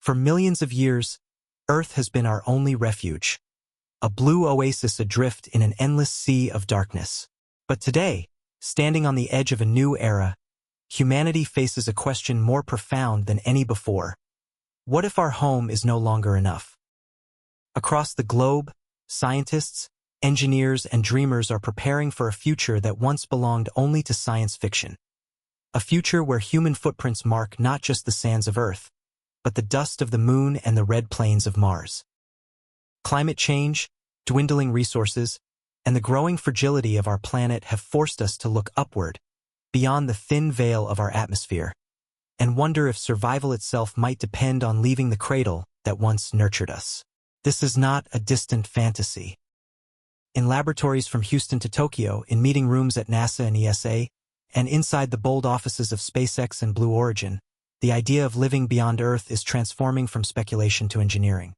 For millions of years, Earth has been our only refuge, a blue oasis adrift in an endless sea of darkness. But today, standing on the edge of a new era, humanity faces a question more profound than any before. What if our home is no longer enough? Across the globe, scientists, engineers, and dreamers are preparing for a future that once belonged only to science fiction. A future where human footprints mark not just the sands of Earth, but the dust of the Moon and the red plains of Mars. Climate change, dwindling resources, and the growing fragility of our planet have forced us to look upward, beyond the thin veil of our atmosphere, and wonder if survival itself might depend on leaving the cradle that once nurtured us. This is not a distant fantasy. In laboratories from Houston to Tokyo, in meeting rooms at NASA and ESA, and inside the bold offices of SpaceX and Blue Origin, the idea of living beyond Earth is transforming from speculation to engineering.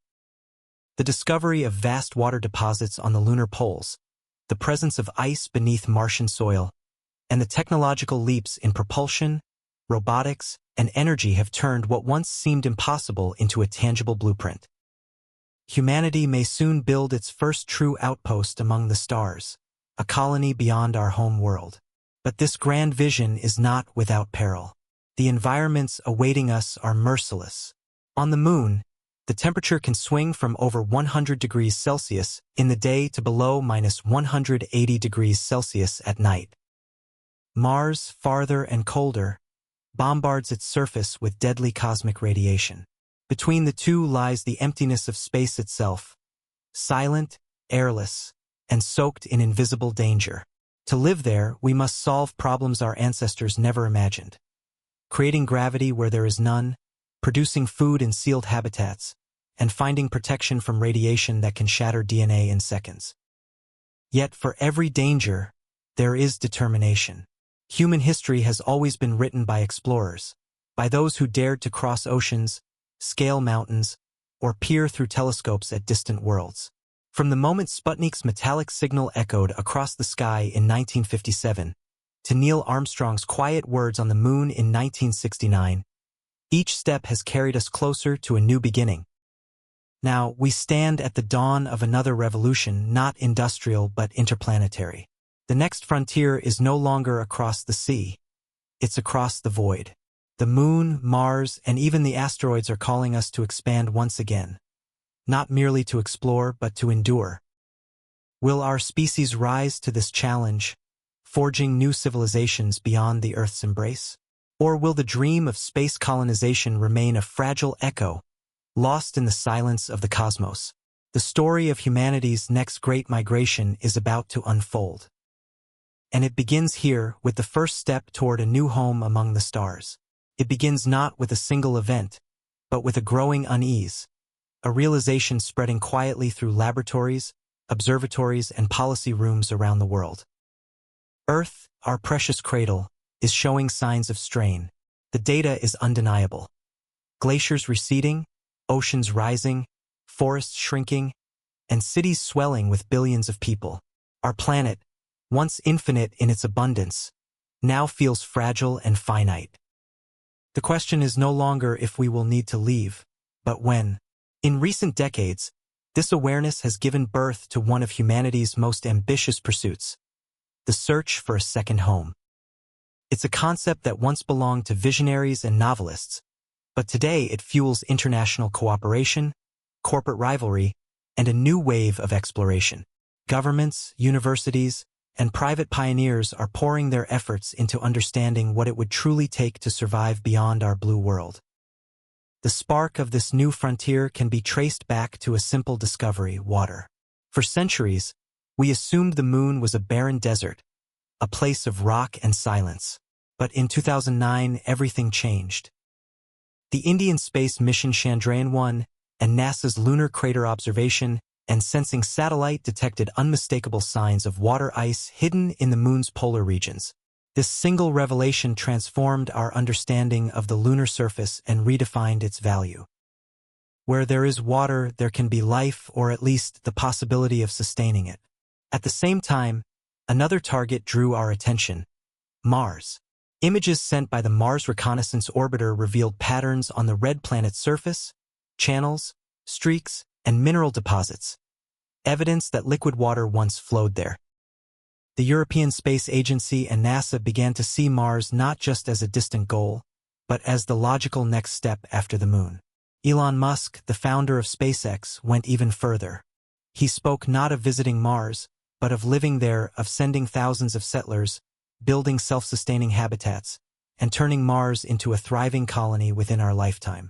The discovery of vast water deposits on the lunar poles, the presence of ice beneath Martian soil, and the technological leaps in propulsion, robotics, and energy have turned what once seemed impossible into a tangible blueprint. Humanity may soon build its first true outpost among the stars, a colony beyond our home world. But this grand vision is not without peril. The environments awaiting us are merciless. On the Moon, the temperature can swing from over 100 degrees Celsius in the day to below minus 180 degrees Celsius at night. Mars, farther and colder, bombards its surface with deadly cosmic radiation. Between the two lies the emptiness of space itself, silent, airless, and soaked in invisible danger. To live there, we must solve problems our ancestors never imagined. Creating gravity where there is none, producing food in sealed habitats, and finding protection from radiation that can shatter DNA in seconds. Yet for every danger, there is determination. Human history has always been written by explorers, by those who dared to cross oceans, scale mountains, or peer through telescopes at distant worlds. From the moment Sputnik's metallic signal echoed across the sky in 1957, to Neil Armstrong's quiet words on the Moon in 1969, each step has carried us closer to a new beginning. Now, we stand at the dawn of another revolution, not industrial but interplanetary. The next frontier is no longer across the sea. It's across the void. The Moon, Mars, and even the asteroids are calling us to expand once again. Not merely to explore, but to endure. Will our species rise to this challenge, forging new civilizations beyond the Earth's embrace? Or will the dream of space colonization remain a fragile echo, lost in the silence of the cosmos? The story of humanity's next great migration is about to unfold. And it begins here with the first step toward a new home among the stars. It begins not with a single event, but with a growing unease, a realization spreading quietly through laboratories, observatories, and policy rooms around the world. Earth, our precious cradle, is showing signs of strain. The data is undeniable. Glaciers receding, oceans rising, forests shrinking, and cities swelling with billions of people. Our planet, once infinite in its abundance, now feels fragile and finite. The question is no longer if we will need to leave, but when. In recent decades, this awareness has given birth to one of humanity's most ambitious pursuits, the search for a second home. It's a concept that once belonged to visionaries and novelists, but today it fuels international cooperation, corporate rivalry, and a new wave of exploration. Governments, universities, and private pioneers are pouring their efforts into understanding what it would truly take to survive beyond our blue world. The spark of this new frontier can be traced back to a simple discovery: water. For centuries, we assumed the Moon was a barren desert, a place of rock and silence. But in 2009, everything changed. The Indian space mission Chandrayaan-1 and NASA's Lunar Crater Observation and Sensing Satellite detected unmistakable signs of water ice hidden in the Moon's polar regions. This single revelation transformed our understanding of the lunar surface and redefined its value. Where there is water, there can be life, or at least the possibility of sustaining it. At the same time, another target drew our attention: Mars. Images sent by the Mars Reconnaissance Orbiter revealed patterns on the red planet's surface, channels, streaks, and mineral deposits, evidence that liquid water once flowed there. The European Space Agency and NASA began to see Mars not just as a distant goal, but as the logical next step after the Moon. Elon Musk, the founder of SpaceX, went even further. He spoke not of visiting Mars, but of living there, of sending thousands of settlers, building self-sustaining habitats, and turning Mars into a thriving colony within our lifetime.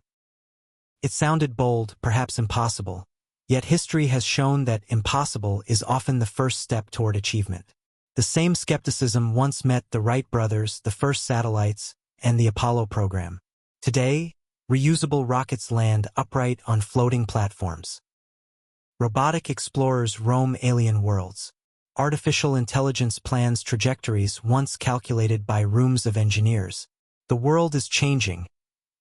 It sounded bold, perhaps impossible, yet history has shown that impossible is often the first step toward achievement. The same skepticism once met the Wright brothers, the first satellites, and the Apollo program. Today, reusable rockets land upright on floating platforms. Robotic explorers roam alien worlds. Artificial intelligence plans trajectories once calculated by rooms of engineers. The world is changing,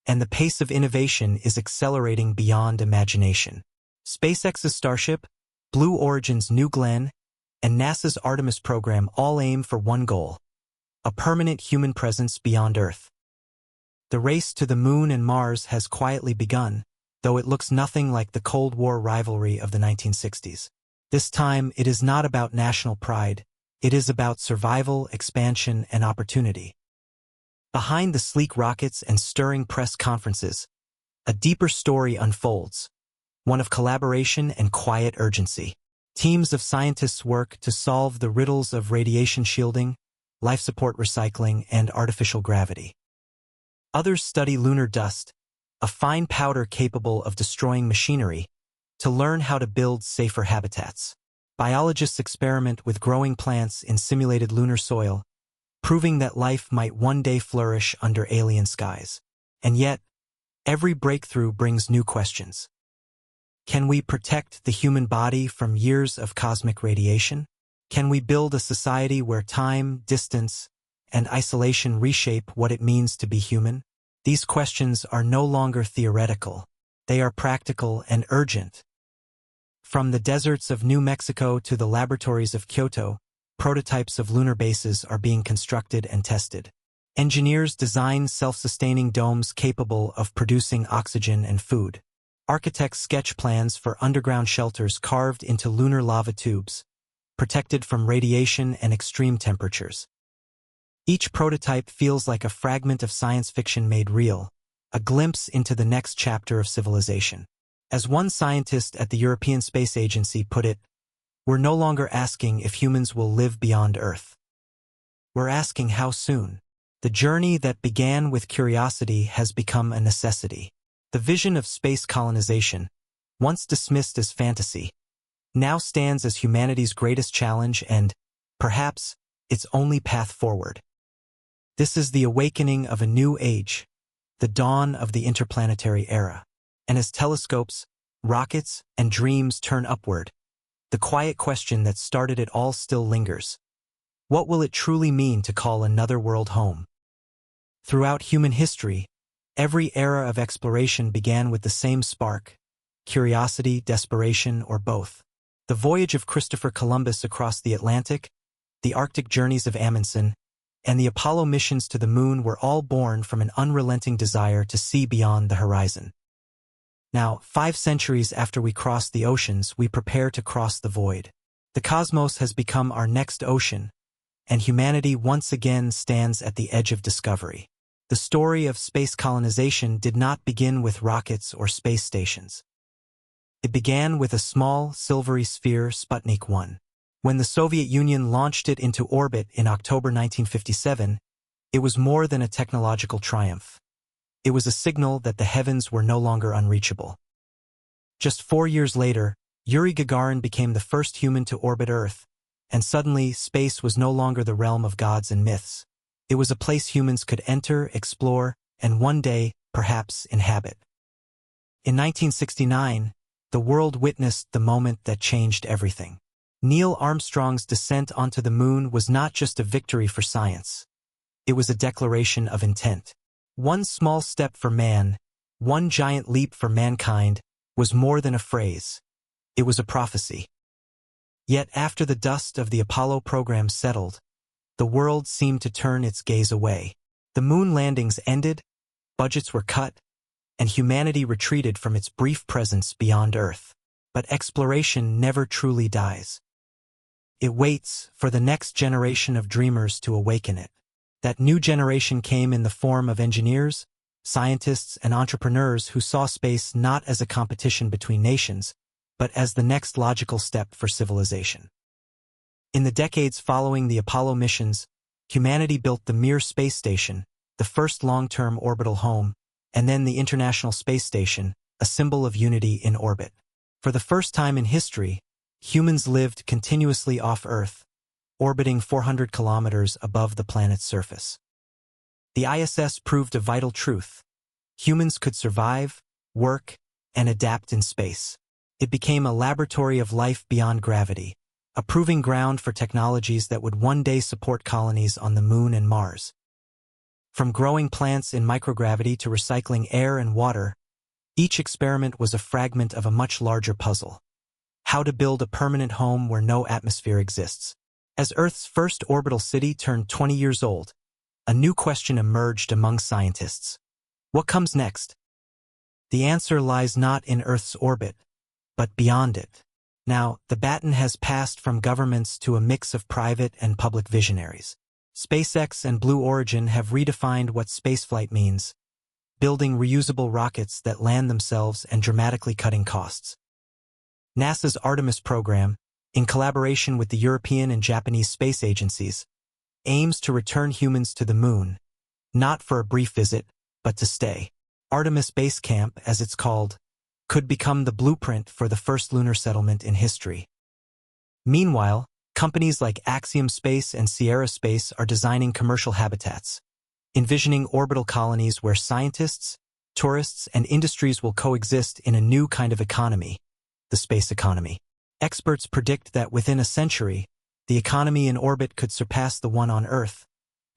and the pace of innovation is accelerating beyond imagination. SpaceX's Starship, Blue Origin's New Glenn, and NASA's Artemis program all aim for one goal: a permanent human presence beyond Earth. The race to the Moon and Mars has quietly begun, though it looks nothing like the Cold War rivalry of the 1960s. This time, it is not about national pride. It is about survival, expansion, and opportunity. Behind the sleek rockets and stirring press conferences, a deeper story unfolds, one of collaboration and quiet urgency. Teams of scientists work to solve the riddles of radiation shielding, life support recycling, and artificial gravity. Others study lunar dust, a fine powder capable of destroying machinery, to learn how to build safer habitats. Biologists experiment with growing plants in simulated lunar soil, proving that life might one day flourish under alien skies. And yet, every breakthrough brings new questions. Can we protect the human body from years of cosmic radiation? Can we build a society where time, distance, and isolation reshape what it means to be human? These questions are no longer theoretical. They are practical and urgent. From the deserts of New Mexico to the laboratories of Kyoto, prototypes of lunar bases are being constructed and tested. Engineers design self-sustaining domes capable of producing oxygen and food. Architects sketch plans for underground shelters carved into lunar lava tubes, protected from radiation and extreme temperatures. Each prototype feels like a fragment of science fiction made real, a glimpse into the next chapter of civilization. As one scientist at the European Space Agency put it, "We're no longer asking if humans will live beyond Earth. We're asking how soon." The journey that began with curiosity has become a necessity. The vision of space colonization, once dismissed as fantasy, now stands as humanity's greatest challenge and, perhaps, its only path forward. This is the awakening of a new age, the dawn of the interplanetary era. And as telescopes, rockets, and dreams turn upward, the quiet question that started it all still lingers. What will it truly mean to call another world home? Throughout human history, every era of exploration began with the same spark: curiosity, desperation, or both. The voyage of Christopher Columbus across the Atlantic, the Arctic journeys of Amundsen, and the Apollo missions to the Moon were all born from an unrelenting desire to see beyond the horizon. Now, 5 centuries after we cross the oceans, we prepare to cross the void. The cosmos has become our next ocean, and humanity once again stands at the edge of discovery. The story of space colonization did not begin with rockets or space stations. It began with a small, silvery sphere, Sputnik 1. When the Soviet Union launched it into orbit in October 1957, it was more than a technological triumph. It was a signal that the heavens were no longer unreachable. Just 4 years later, Yuri Gagarin became the first human to orbit Earth, and suddenly space was no longer the realm of gods and myths. It was a place humans could enter, explore, and one day, perhaps, inhabit. In 1969, the world witnessed the moment that changed everything. Neil Armstrong's descent onto the Moon was not just a victory for science. It was a declaration of intent. One small step for man, one giant leap for mankind, was more than a phrase. It was a prophecy. Yet after the dust of the Apollo program settled, the world seemed to turn its gaze away. The moon landings ended, budgets were cut, and humanity retreated from its brief presence beyond Earth. But exploration never truly dies. It waits for the next generation of dreamers to awaken it. That new generation came in the form of engineers, scientists, and entrepreneurs who saw space not as a competition between nations, but as the next logical step for civilization. In the decades following the Apollo missions, humanity built the Mir space station, the first long-term orbital home, and then the International Space Station, a symbol of unity in orbit. For the first time in history, humans lived continuously off Earth, orbiting 400 kilometers above the planet's surface. The ISS proved a vital truth. Humans could survive, work, and adapt in space. It became a laboratory of life beyond gravity, a proving ground for technologies that would one day support colonies on the Moon and Mars. From growing plants in microgravity to recycling air and water, each experiment was a fragment of a much larger puzzle. How to build a permanent home where no atmosphere exists. As Earth's first orbital city turned 20 years old, a new question emerged among scientists. What comes next? The answer lies not in Earth's orbit, but beyond it. Now, the baton has passed from governments to a mix of private and public visionaries. SpaceX and Blue Origin have redefined what spaceflight means, building reusable rockets that land themselves and dramatically cutting costs. NASA's Artemis program, in collaboration with the European and Japanese space agencies, aims to return humans to the Moon, not for a brief visit, but to stay. Artemis Base Camp, as it's called, could become the blueprint for the first lunar settlement in history. Meanwhile, companies like Axiom Space and Sierra Space are designing commercial habitats, envisioning orbital colonies where scientists, tourists, and industries will coexist in a new kind of economy, the space economy. Experts predict that within a century, the economy in orbit could surpass the one on Earth,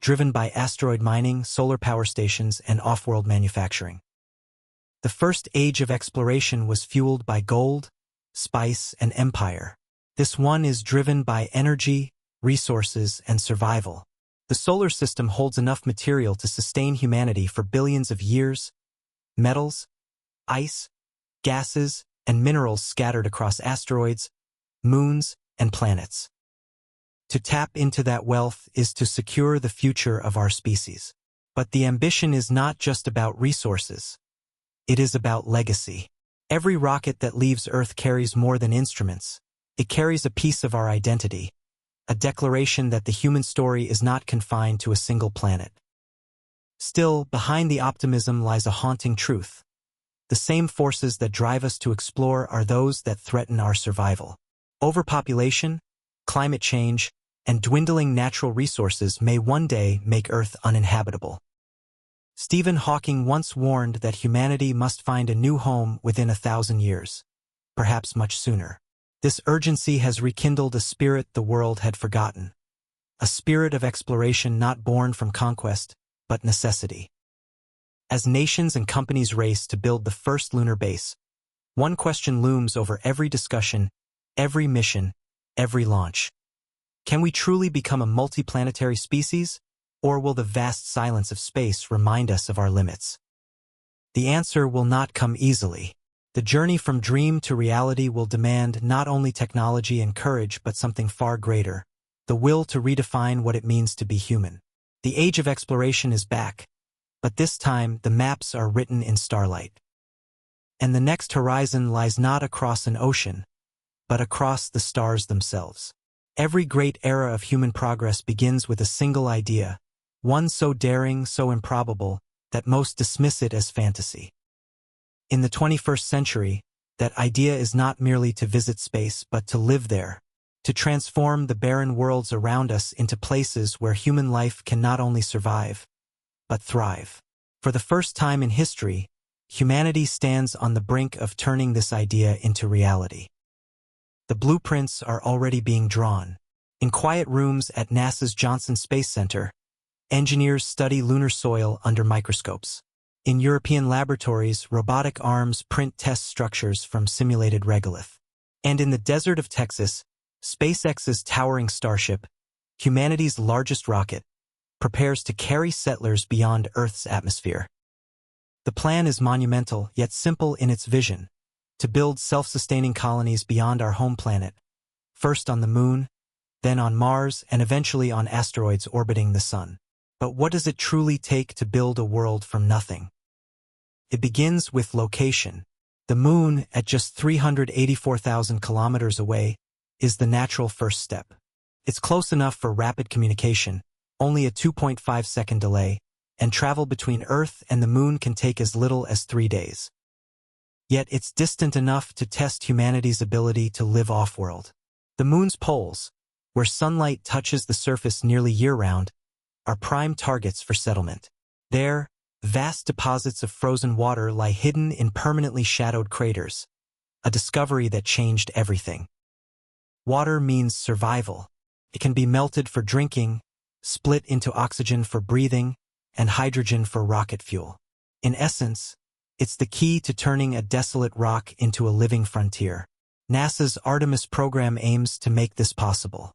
driven by asteroid mining, solar power stations, and off-world manufacturing. The first age of exploration was fueled by gold, spice, and empire. This one is driven by energy, resources, and survival. The solar system holds enough material to sustain humanity for billions of years. Metals, ice, gases, and minerals scattered across asteroids, moons, and planets. To tap into that wealth is to secure the future of our species. But the ambition is not just about resources. It is about legacy. Every rocket that leaves Earth carries more than instruments. It carries a piece of our identity, a declaration that the human story is not confined to a single planet. Still, behind the optimism lies a haunting truth. The same forces that drive us to explore are those that threaten our survival. Overpopulation, climate change, and dwindling natural resources may one day make Earth uninhabitable. Stephen Hawking once warned that humanity must find a new home within 1,000 years, perhaps much sooner. This urgency has rekindled a spirit the world had forgotten, a spirit of exploration not born from conquest, but necessity. As nations and companies race to build the first lunar base, one question looms over every discussion, every mission, every launch. Can we truly become a multi-planetary species, or will the vast silence of space remind us of our limits? The answer will not come easily. The journey from dream to reality will demand not only technology and courage but something far greater, the will to redefine what it means to be human. The age of exploration is back, but this time the maps are written in starlight. And the next horizon lies not across an ocean, but across the stars themselves. Every great era of human progress begins with a single idea, one so daring, so improbable, that most dismiss it as fantasy. In the 21st century, that idea is not merely to visit space but to live there, to transform the barren worlds around us into places where human life can not only survive, but thrive. For the first time in history, humanity stands on the brink of turning this idea into reality. The blueprints are already being drawn. In quiet rooms at NASA's Johnson Space Center, engineers study lunar soil under microscopes. In European laboratories, robotic arms print test structures from simulated regolith. And in the desert of Texas, SpaceX's towering Starship, humanity's largest rocket, prepares to carry settlers beyond Earth's atmosphere. The plan is monumental, yet simple in its vision, to build self-sustaining colonies beyond our home planet, first on the Moon, then on Mars, and eventually on asteroids orbiting the Sun. But what does it truly take to build a world from nothing? It begins with location. The Moon, at just 384,000 kilometers away, is the natural first step. It's close enough for rapid communication, only a 2.5-second delay, and travel between Earth and the Moon can take as little as 3 days. Yet it's distant enough to test humanity's ability to live off-world. The Moon's poles, where sunlight touches the surface nearly year-round, are prime targets for settlement. There, vast deposits of frozen water lie hidden in permanently shadowed craters, a discovery that changed everything. Water means survival. It can be melted for drinking, split into oxygen for breathing, and hydrogen for rocket fuel. In essence, it's the key to turning a desolate rock into a living frontier. NASA's Artemis program aims to make this possible.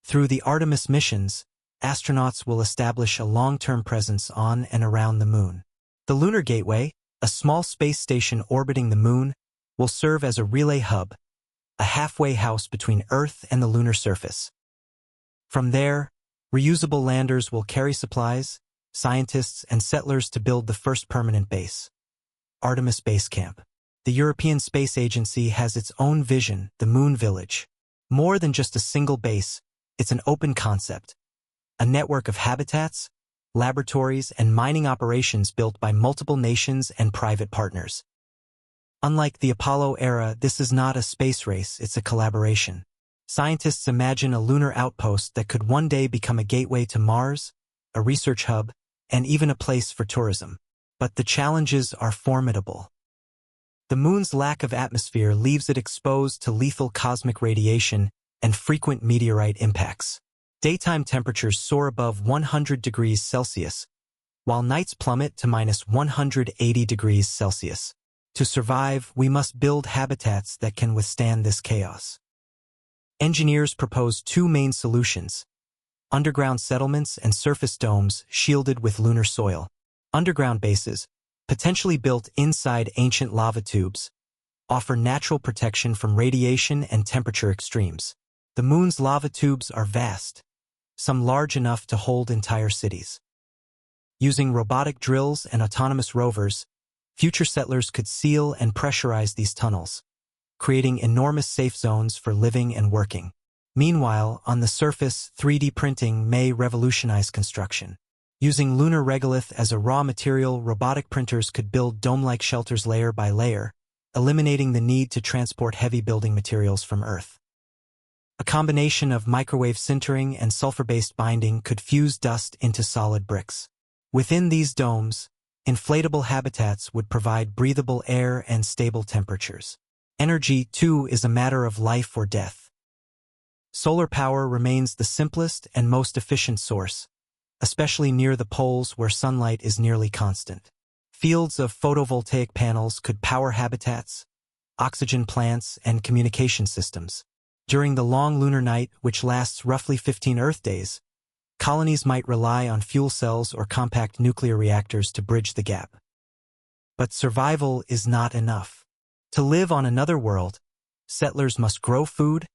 Through the Artemis missions, astronauts will establish a long-term presence on and around the Moon. The Lunar Gateway, a small space station orbiting the Moon, will serve as a relay hub, a halfway house between Earth and the lunar surface. From there, reusable landers will carry supplies, scientists, and settlers to build the first permanent base. Artemis Base Camp. The European Space Agency has its own vision, the Moon Village. More than just a single base, it's an open concept. A network of habitats, laboratories, and mining operations built by multiple nations and private partners. Unlike the Apollo era, this is not a space race, it's a collaboration. Scientists imagine a lunar outpost that could one day become a gateway to Mars, a research hub, and even a place for tourism. But the challenges are formidable. The Moon's lack of atmosphere leaves it exposed to lethal cosmic radiation and frequent meteorite impacts. Daytime temperatures soar above 100 degrees Celsius, while nights plummet to minus 180 degrees Celsius. To survive, we must build habitats that can withstand this chaos. Engineers propose two main solutions: underground settlements and surface domes shielded with lunar soil. Underground bases, potentially built inside ancient lava tubes, offer natural protection from radiation and temperature extremes. The Moon's lava tubes are vast, some large enough to hold entire cities. Using robotic drills and autonomous rovers, future settlers could seal and pressurize these tunnels, creating enormous safe zones for living and working. Meanwhile, on the surface, 3D printing may revolutionize construction. Using lunar regolith as a raw material, robotic printers could build dome-like shelters layer by layer, eliminating the need to transport heavy building materials from Earth. A combination of microwave sintering and sulfur-based binding could fuse dust into solid bricks. Within these domes, inflatable habitats would provide breathable air and stable temperatures. Energy, too, is a matter of life or death. Solar power remains the simplest and most efficient source, especially near the poles where sunlight is nearly constant. Fields of photovoltaic panels could power habitats, oxygen plants, and communication systems. During the long lunar night, which lasts roughly 15 Earth days, colonies might rely on fuel cells or compact nuclear reactors to bridge the gap. But survival is not enough. To live on another world, settlers must grow food,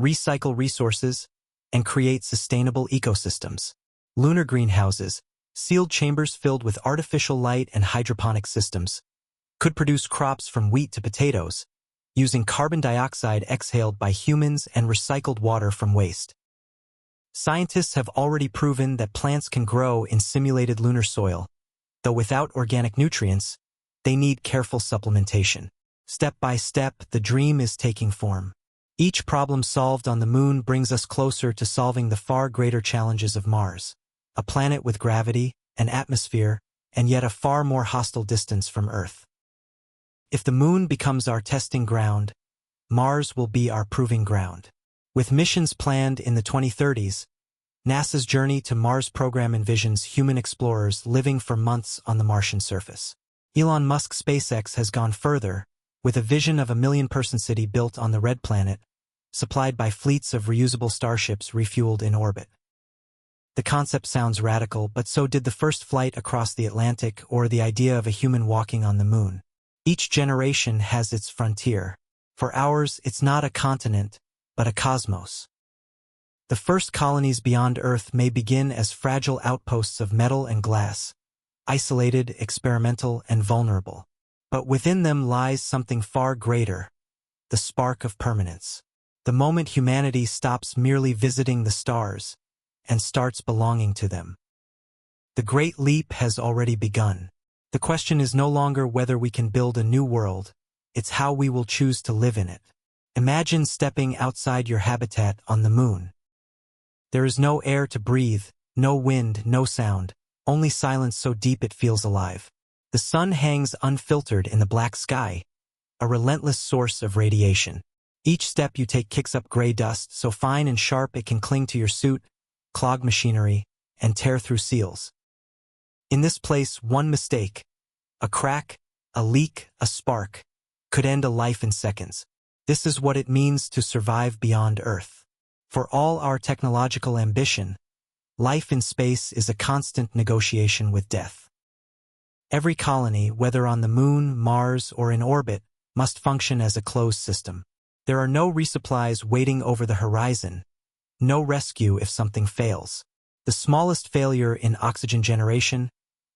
recycle resources, and create sustainable ecosystems. Lunar greenhouses, sealed chambers filled with artificial light and hydroponic systems, could produce crops from wheat to potatoes, using carbon dioxide exhaled by humans and recycled water from waste. Scientists have already proven that plants can grow in simulated lunar soil, though without organic nutrients, they need careful supplementation. Step by step, the dream is taking form. Each problem solved on the Moon brings us closer to solving the far greater challenges of Mars, a planet with gravity, an atmosphere, and yet a far more hostile distance from Earth. If the Moon becomes our testing ground, Mars will be our proving ground. With missions planned in the 2030s, NASA's Journey to Mars program envisions human explorers living for months on the Martian surface. Elon Musk's SpaceX has gone further, with a vision of a million-person city built on the Red Planet, supplied by fleets of reusable starships refueled in orbit. The concept sounds radical, but so did the first flight across the Atlantic or the idea of a human walking on the moon. Each generation has its frontier. For ours, it's not a continent, but a cosmos. The first colonies beyond Earth may begin as fragile outposts of metal and glass, isolated, experimental, and vulnerable. But within them lies something far greater, the spark of permanence. The moment humanity stops merely visiting the stars and starts belonging to them. The Great Leap has already begun. The question is no longer whether we can build a new world, it's how we will choose to live in it. Imagine stepping outside your habitat on the moon. There is no air to breathe, no wind, no sound, only silence so deep it feels alive. The sun hangs unfiltered in the black sky, a relentless source of radiation. Each step you take kicks up gray dust so fine and sharp it can cling to your suit, clog machinery, and tear through seals. In this place, one mistake, a crack, a leak, a spark, could end a life in seconds. This is what it means to survive beyond Earth. For all our technological ambition, life in space is a constant negotiation with death. Every colony, whether on the moon, Mars, or in orbit, must function as a closed system. There are no resupplies waiting over the horizon, no rescue if something fails. The smallest failure in oxygen generation,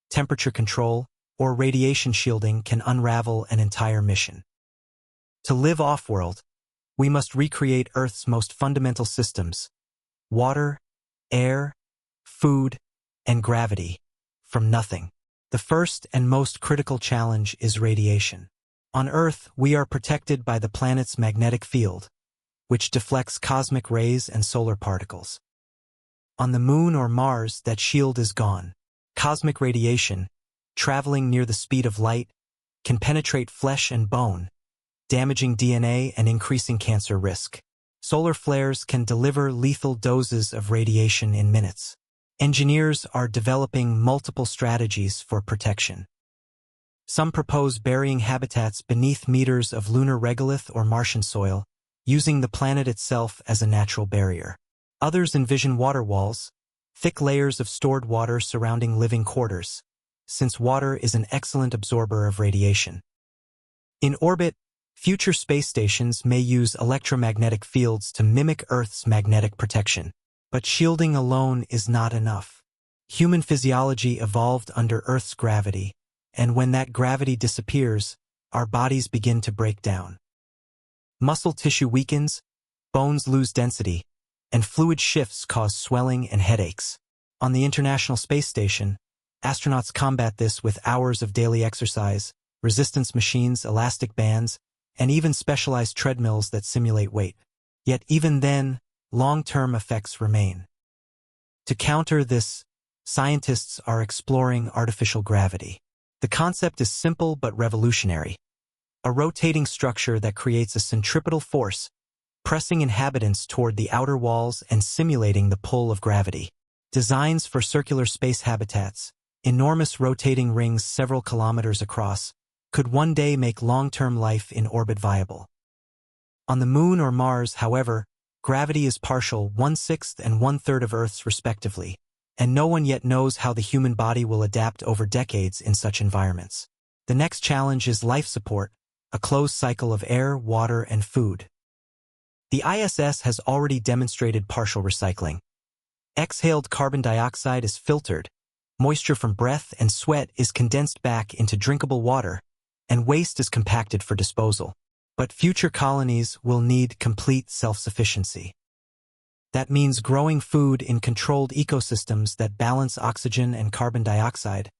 temperature control, or radiation shielding can unravel an entire mission. To live off-world, we must recreate Earth's most fundamental systems: water, air, food, and gravity, from nothing. The first and most critical challenge is radiation. On Earth, we are protected by the planet's magnetic field, which deflects cosmic rays and solar particles. On the moon or Mars, that shield is gone. Cosmic radiation, traveling near the speed of light, can penetrate flesh and bone, damaging DNA and increasing cancer risk. Solar flares can deliver lethal doses of radiation in minutes. Engineers are developing multiple strategies for protection. Some propose burying habitats beneath meters of lunar regolith or Martian soil, using the planet itself as a natural barrier. Others envision water walls, thick layers of stored water surrounding living quarters, since water is an excellent absorber of radiation. In orbit, future space stations may use electromagnetic fields to mimic Earth's magnetic protection. But shielding alone is not enough. Human physiology evolved under Earth's gravity, and when that gravity disappears, our bodies begin to break down. Muscle tissue weakens, bones lose density, and fluid shifts cause swelling and headaches. On the International Space Station, astronauts combat this with hours of daily exercise, resistance machines, elastic bands, and even specialized treadmills that simulate weight. Yet even then, long-term effects remain. To counter this, scientists are exploring artificial gravity. The concept is simple but revolutionary. A rotating structure that creates a centripetal force, pressing inhabitants toward the outer walls and simulating the pull of gravity. Designs for circular space habitats, enormous rotating rings several kilometers across, could one day make long-term life in orbit viable. On the moon or Mars, however, gravity is partial, 1/6 and 1/3 of Earth's respectively, and no one yet knows how the human body will adapt over decades in such environments. The next challenge is life support, a closed cycle of air, water, and food. The ISS has already demonstrated partial recycling. Exhaled carbon dioxide is filtered, moisture from breath and sweat is condensed back into drinkable water, and waste is compacted for disposal. But future colonies will need complete self-sufficiency. That means growing food in controlled ecosystems that balance oxygen and carbon dioxide,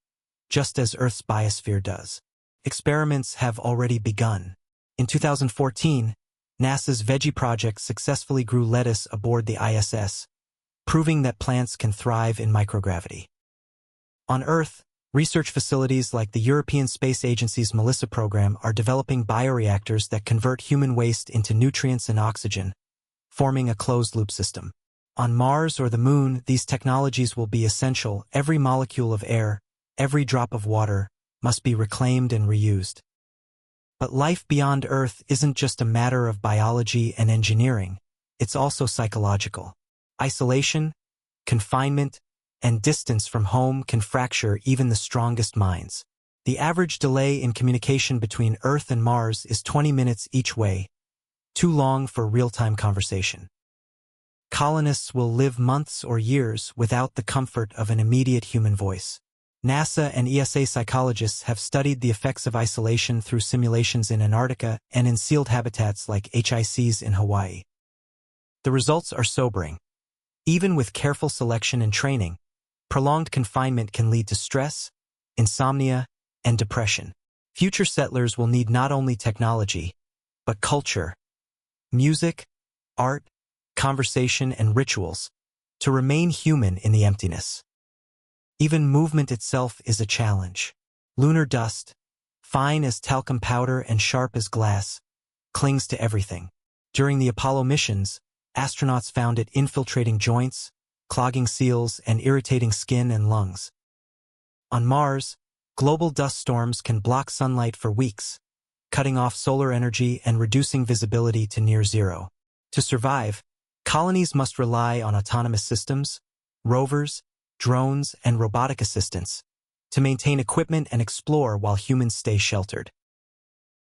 just as Earth's biosphere does. Experiments have already begun. In 2014, NASA's Veggie project successfully grew lettuce aboard the ISS, proving that plants can thrive in microgravity. On Earth, research facilities like the European Space Agency's Melissa program are developing bioreactors that convert human waste into nutrients and oxygen, forming a closed-loop system. On Mars or the Moon, these technologies will be essential. Every molecule of air, every drop of water, must be reclaimed and reused. But life beyond Earth isn't just a matter of biology and engineering, it's also psychological. Isolation, confinement, and distance from home can fracture even the strongest minds. The average delay in communication between Earth and Mars is 20 minutes each way, too long for real-time conversation. Colonists will live months or years without the comfort of an immediate human voice. NASA and ESA psychologists have studied the effects of isolation through simulations in Antarctica and in sealed habitats like HICs in Hawaii. The results are sobering. Even with careful selection and training, prolonged confinement can lead to stress, insomnia, and depression. Future settlers will need not only technology, but culture, music, art, conversation, and rituals to remain human in the emptiness. Even movement itself is a challenge. Lunar dust, fine as talcum powder and sharp as glass, clings to everything. During the Apollo missions, astronauts found it infiltrating joints, clogging seals, and irritating skin and lungs. On Mars, global dust storms can block sunlight for weeks, cutting off solar energy and reducing visibility to near zero. To survive, colonies must rely on autonomous systems, rovers, drones, and robotic assistants to maintain equipment and explore while humans stay sheltered.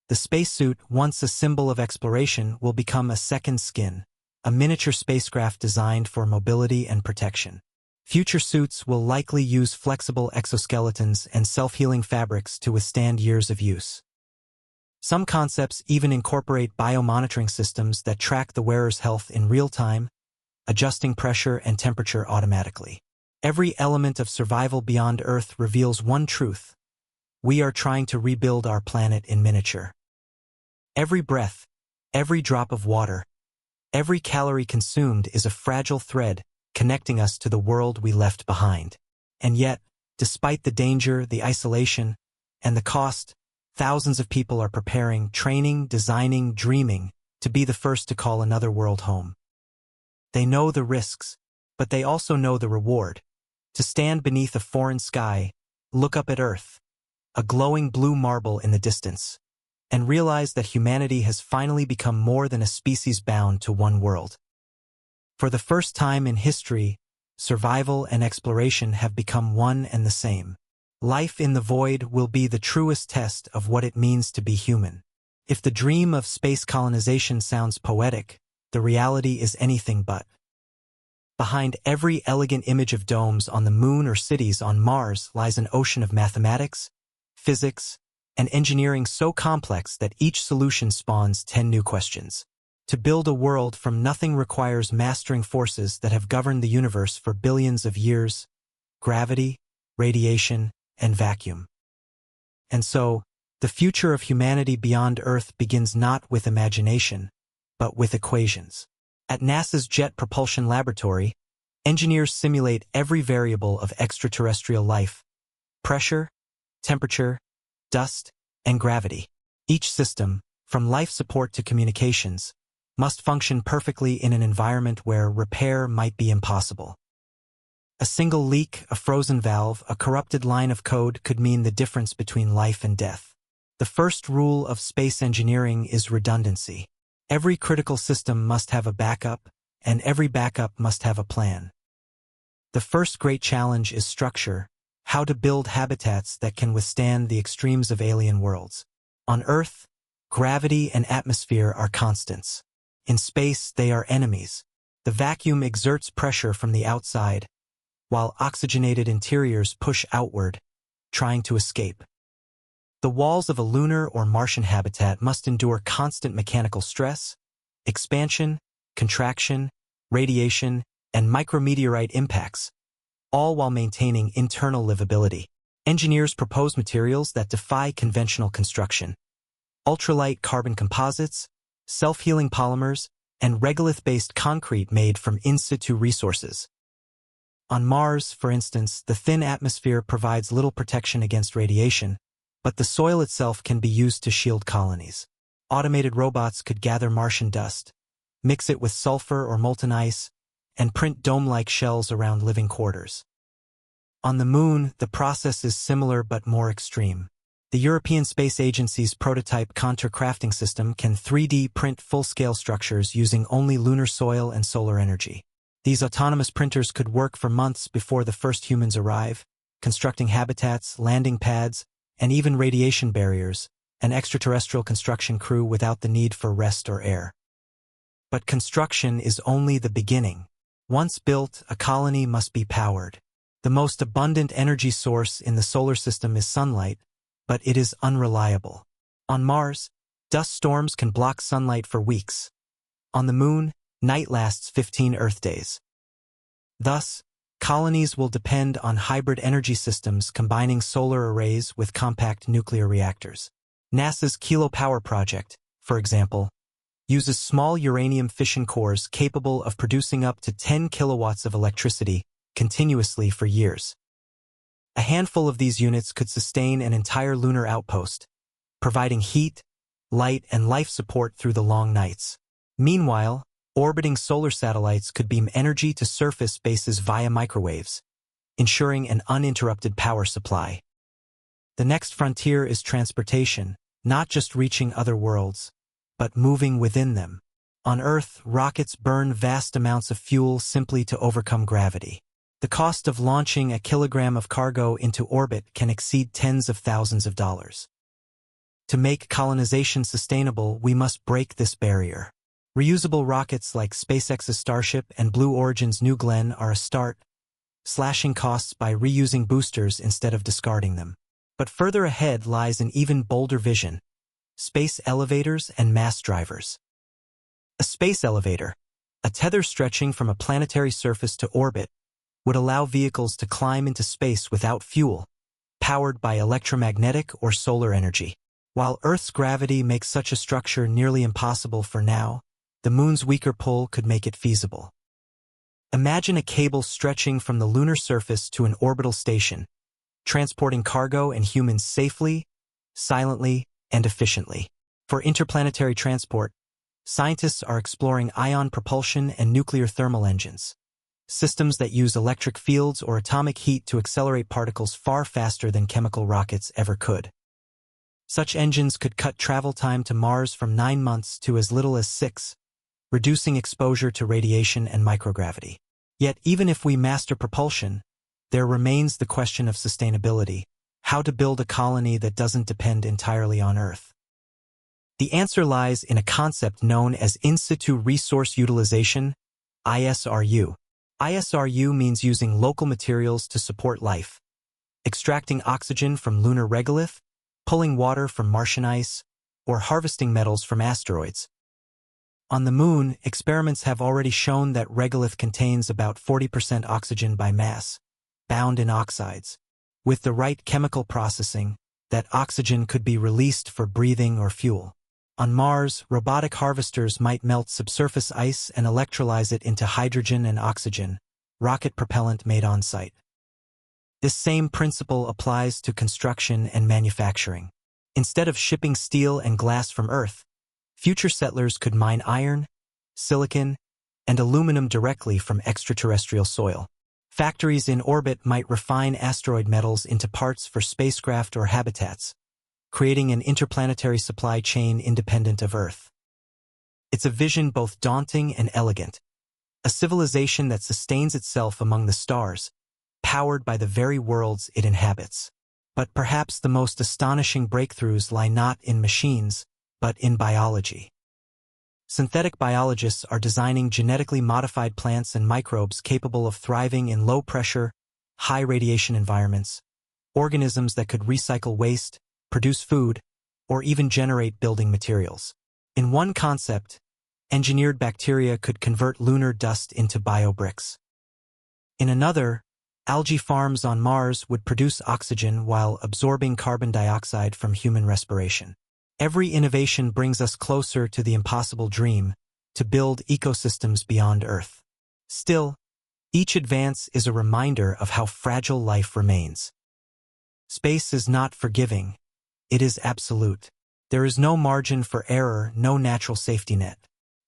The spacesuit, once a symbol of exploration, will become a second skin, a miniature spacecraft designed for mobility and protection. Future suits will likely use flexible exoskeletons and self-healing fabrics to withstand years of use. Some concepts even incorporate biomonitoring systems that track the wearer's health in real time, adjusting pressure and temperature automatically. Every element of survival beyond Earth reveals one truth: we are trying to rebuild our planet in miniature. Every breath, every drop of water, every calorie consumed is a fragile thread connecting us to the world we left behind. And yet, despite the danger, the isolation, and the cost, thousands of people are preparing, training, designing, dreaming to be the first to call another world home. They know the risks, but they also know the reward. To stand beneath a foreign sky, look up at Earth, a glowing blue marble in the distance, and realize that humanity has finally become more than a species bound to one world. For the first time in history, survival and exploration have become one and the same. Life in the void will be the truest test of what it means to be human. If the dream of space colonization sounds poetic, the reality is anything but. Behind every elegant image of domes on the moon or cities on Mars lies an ocean of mathematics, physics, and engineering so complex that each solution spawns 10 new questions. To build a world from nothing requires mastering forces that have governed the universe for billions of years: gravity, radiation, and vacuum. And so, the future of humanity beyond Earth begins not with imagination, but with equations. At NASA's Jet Propulsion Laboratory, engineers simulate every variable of extraterrestrial life: pressure, temperature, dust, and gravity. Each system, from life support to communications, must function perfectly in an environment where repair might be impossible. A single leak, a frozen valve, a corrupted line of code could mean the difference between life and death. The first rule of space engineering is redundancy. Every critical system must have a backup, and every backup must have a plan. The first great challenge is structure: how to build habitats that can withstand the extremes of alien worlds. On Earth, gravity and atmosphere are constants. In space, they are enemies. The vacuum exerts pressure from the outside, while oxygenated interiors push outward, trying to escape. The walls of a lunar or Martian habitat must endure constant mechanical stress, expansion, contraction, radiation, and micrometeorite impacts, all while maintaining internal livability. Engineers propose materials that defy conventional construction: ultralight carbon composites, self-healing polymers, and regolith-based concrete made from in-situ resources. On Mars, for instance, the thin atmosphere provides little protection against radiation, but the soil itself can be used to shield colonies. Automated robots could gather Martian dust, mix it with sulfur or molten ice, and print dome-like shells around living quarters. On the Moon, the process is similar but more extreme. The European Space Agency's prototype contour crafting system can 3D print full-scale structures using only lunar soil and solar energy. These autonomous printers could work for months before the first humans arrive, constructing habitats, landing pads, and even radiation barriers, an extraterrestrial construction crew without the need for rest or air. But construction is only the beginning. Once built, a colony must be powered. The most abundant energy source in the solar system is sunlight, but it is unreliable. On Mars, dust storms can block sunlight for weeks. On the Moon, night lasts 15 Earth days. Thus, colonies will depend on hybrid energy systems combining solar arrays with compact nuclear reactors. NASA's Kilo Power project, for example, uses small uranium fission cores capable of producing up to 10 kilowatts of electricity continuously for years. A handful of these units could sustain an entire lunar outpost, providing heat, light, and life support through the long nights. Meanwhile, orbiting solar satellites could beam energy to surface bases via microwaves, ensuring an uninterrupted power supply. The next frontier is transportation, not just reaching other worlds, but moving within them. On Earth, rockets burn vast amounts of fuel simply to overcome gravity. The cost of launching a kilogram of cargo into orbit can exceed tens of thousands of dollars. To make colonization sustainable, we must break this barrier. Reusable rockets like SpaceX's Starship and Blue Origin's New Glenn are a start, slashing costs by reusing boosters instead of discarding them. But further ahead lies an even bolder vision: space elevators and mass drivers. A space elevator, a tether stretching from a planetary surface to orbit, would allow vehicles to climb into space without fuel, powered by electromagnetic or solar energy. While Earth's gravity makes such a structure nearly impossible for now, the Moon's weaker pull could make it feasible. Imagine a cable stretching from the lunar surface to an orbital station, transporting cargo and humans safely, silently, and efficiently. For interplanetary transport, scientists are exploring ion propulsion and nuclear thermal engines, systems that use electric fields or atomic heat to accelerate particles far faster than chemical rockets ever could. Such engines could cut travel time to Mars from 9 months to as little as 6, reducing exposure to radiation and microgravity. Yet even if we master propulsion, there remains the question of sustainability: how to build a colony that doesn't depend entirely on Earth. The answer lies in a concept known as in situ resource utilization, ISRU. ISRU means using local materials to support life, extracting oxygen from lunar regolith, pulling water from Martian ice, or harvesting metals from asteroids. On the Moon, experiments have already shown that regolith contains about 40% oxygen by mass, bound in oxides. With the right chemical processing, that oxygen could be released for breathing or fuel. On Mars, robotic harvesters might melt subsurface ice and electrolyze it into hydrogen and oxygen, rocket propellant made on-site. This same principle applies to construction and manufacturing. Instead of shipping steel and glass from Earth, future settlers could mine iron, silicon, and aluminum directly from extraterrestrial soil. Factories in orbit might refine asteroid metals into parts for spacecraft or habitats, creating an interplanetary supply chain independent of Earth. It's a vision both daunting and elegant, a civilization that sustains itself among the stars, powered by the very worlds it inhabits. But perhaps the most astonishing breakthroughs lie not in machines, but in biology. Synthetic biologists are designing genetically modified plants and microbes capable of thriving in low-pressure, high-radiation environments, organisms that could recycle waste, produce food, or even generate building materials. In one concept, engineered bacteria could convert lunar dust into biobricks. In another, algae farms on Mars would produce oxygen while absorbing carbon dioxide from human respiration. Every innovation brings us closer to the impossible dream, to build ecosystems beyond Earth. Still, each advance is a reminder of how fragile life remains. Space is not forgiving. It is absolute. There is no margin for error, no natural safety net.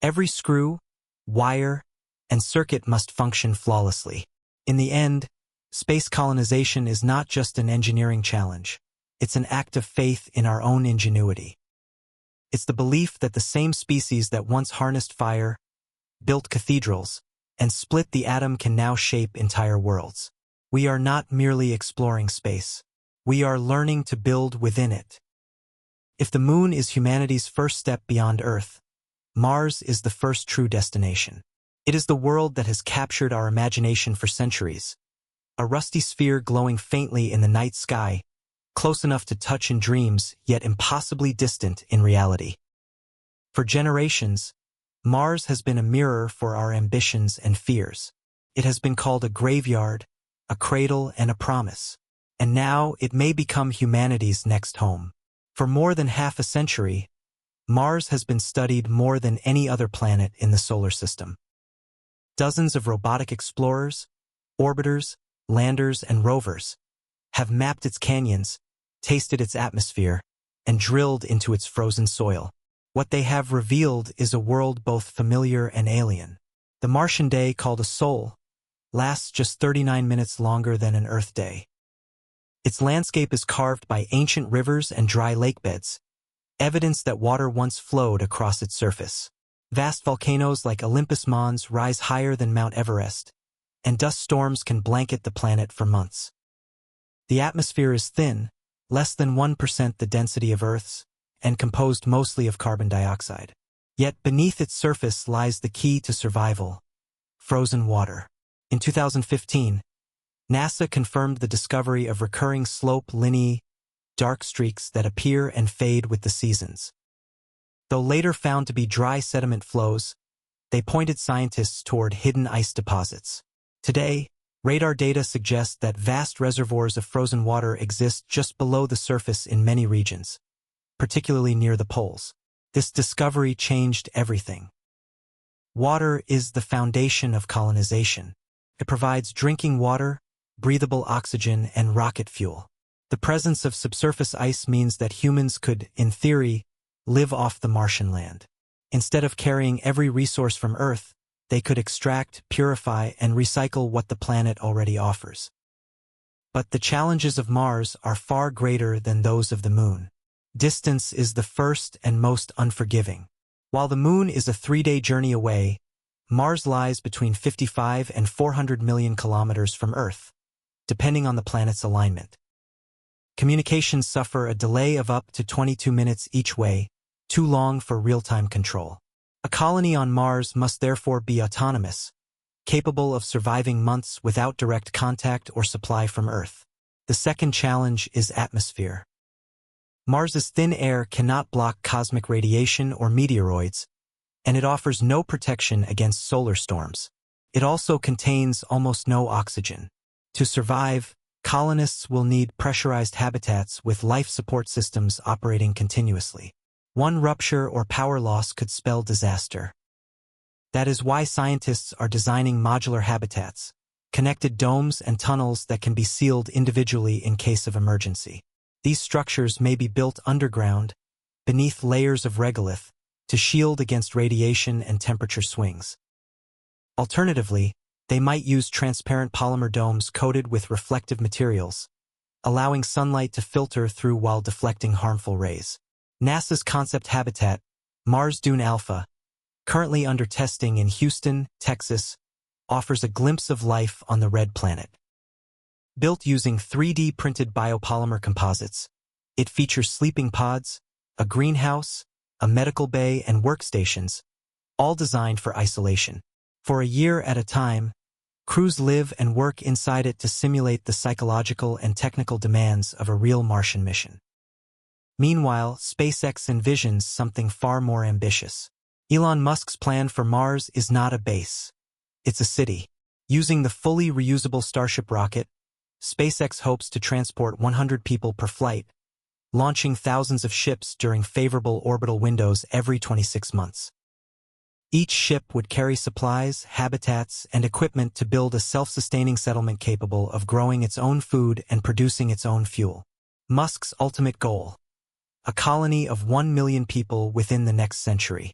Every screw, wire, and circuit must function flawlessly. In the end, space colonization is not just an engineering challenge. It's an act of faith in our own ingenuity. It's the belief that the same species that once harnessed fire, built cathedrals, and split the atom can now shape entire worlds. We are not merely exploring space. We are learning to build within it. If the moon is humanity's first step beyond Earth, Mars is the first true destination. It is the world that has captured our imagination for centuries. A rusty sphere glowing faintly in the night sky, close enough to touch in dreams, yet impossibly distant in reality. For generations, Mars has been a mirror for our ambitions and fears. It has been called a graveyard, a cradle, and a promise. And now it may become humanity's next home. For more than half a century, Mars has been studied more than any other planet in the solar system. Dozens of robotic explorers, orbiters, landers, and rovers have mapped its canyons, tasted its atmosphere, and drilled into its frozen soil. What they have revealed is a world both familiar and alien. The Martian day, called a sol, lasts just 39 minutes longer than an Earth day. Its landscape is carved by ancient rivers and dry lakebeds, evidence that water once flowed across its surface. Vast volcanoes like Olympus Mons rise higher than Mount Everest, and dust storms can blanket the planet for months. The atmosphere is thin, less than 1% the density of Earth's, and composed mostly of carbon dioxide. Yet beneath its surface lies the key to survival: frozen water. In 2015, NASA confirmed the discovery of recurring slope lineae, dark streaks that appear and fade with the seasons. Though later found to be dry sediment flows, they pointed scientists toward hidden ice deposits. Today, radar data suggests that vast reservoirs of frozen water exist just below the surface in many regions, particularly near the poles. This discovery changed everything. Water is the foundation of colonization. It provides drinking water, breathable oxygen, and rocket fuel. The presence of subsurface ice means that humans could, in theory, live off the Martian land. Instead of carrying every resource from Earth, they could extract, purify, and recycle what the planet already offers. But the challenges of Mars are far greater than those of the Moon. Distance is the first and most unforgiving. While the Moon is a 3-day journey away, Mars lies between 55 and 400 million kilometers from Earth, depending on the planet's alignment. Communications suffer a delay of up to 22 minutes each way, too long for real-time control. A colony on Mars must therefore be autonomous, capable of surviving months without direct contact or supply from Earth. The second challenge is atmosphere. Mars's thin air cannot block cosmic radiation or meteoroids, and it offers no protection against solar storms. It also contains almost no oxygen. To survive, colonists will need pressurized habitats with life support systems operating continuously. One rupture or power loss could spell disaster. That is why scientists are designing modular habitats, connected domes and tunnels that can be sealed individually in case of emergency. These structures may be built underground, beneath layers of regolith, to shield against radiation and temperature swings. Alternatively, they might use transparent polymer domes coated with reflective materials, allowing sunlight to filter through while deflecting harmful rays. NASA's concept habitat, Mars Dune Alpha, currently under testing in Houston, Texas, offers a glimpse of life on the red planet. Built using 3D printed biopolymer composites, it features sleeping pods, a greenhouse, a medical bay, and workstations, all designed for isolation. For a year at a time, crews live and work inside it to simulate the psychological and technical demands of a real Martian mission. Meanwhile, SpaceX envisions something far more ambitious. Elon Musk's plan for Mars is not a base. It's a city. Using the fully reusable Starship rocket, SpaceX hopes to transport 100 people per flight, launching thousands of ships during favorable orbital windows every 26 months. Each ship would carry supplies, habitats, and equipment to build a self-sustaining settlement capable of growing its own food and producing its own fuel. Musk's ultimate goal: a colony of 1 million people within the next century.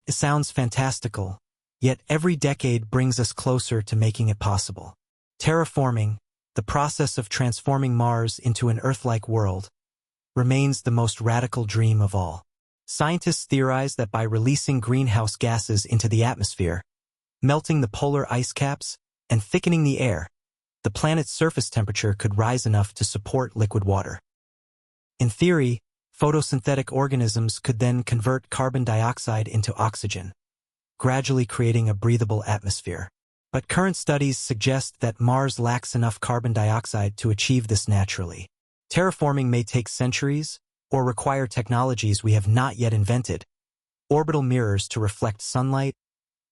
It sounds fantastical, yet every decade brings us closer to making it possible. Terraforming, the process of transforming Mars into an Earth-like world, remains the most radical dream of all. Scientists theorize that by releasing greenhouse gases into the atmosphere, melting the polar ice caps and thickening the air. The planet's surface temperature could rise enough to support liquid water. In theory, photosynthetic organisms could then convert carbon dioxide into oxygen, gradually creating a breathable atmosphere. But current studies suggest that Mars lacks enough carbon dioxide to achieve this naturally. Terraforming may take centuries or require technologies we have not yet invented: orbital mirrors to reflect sunlight,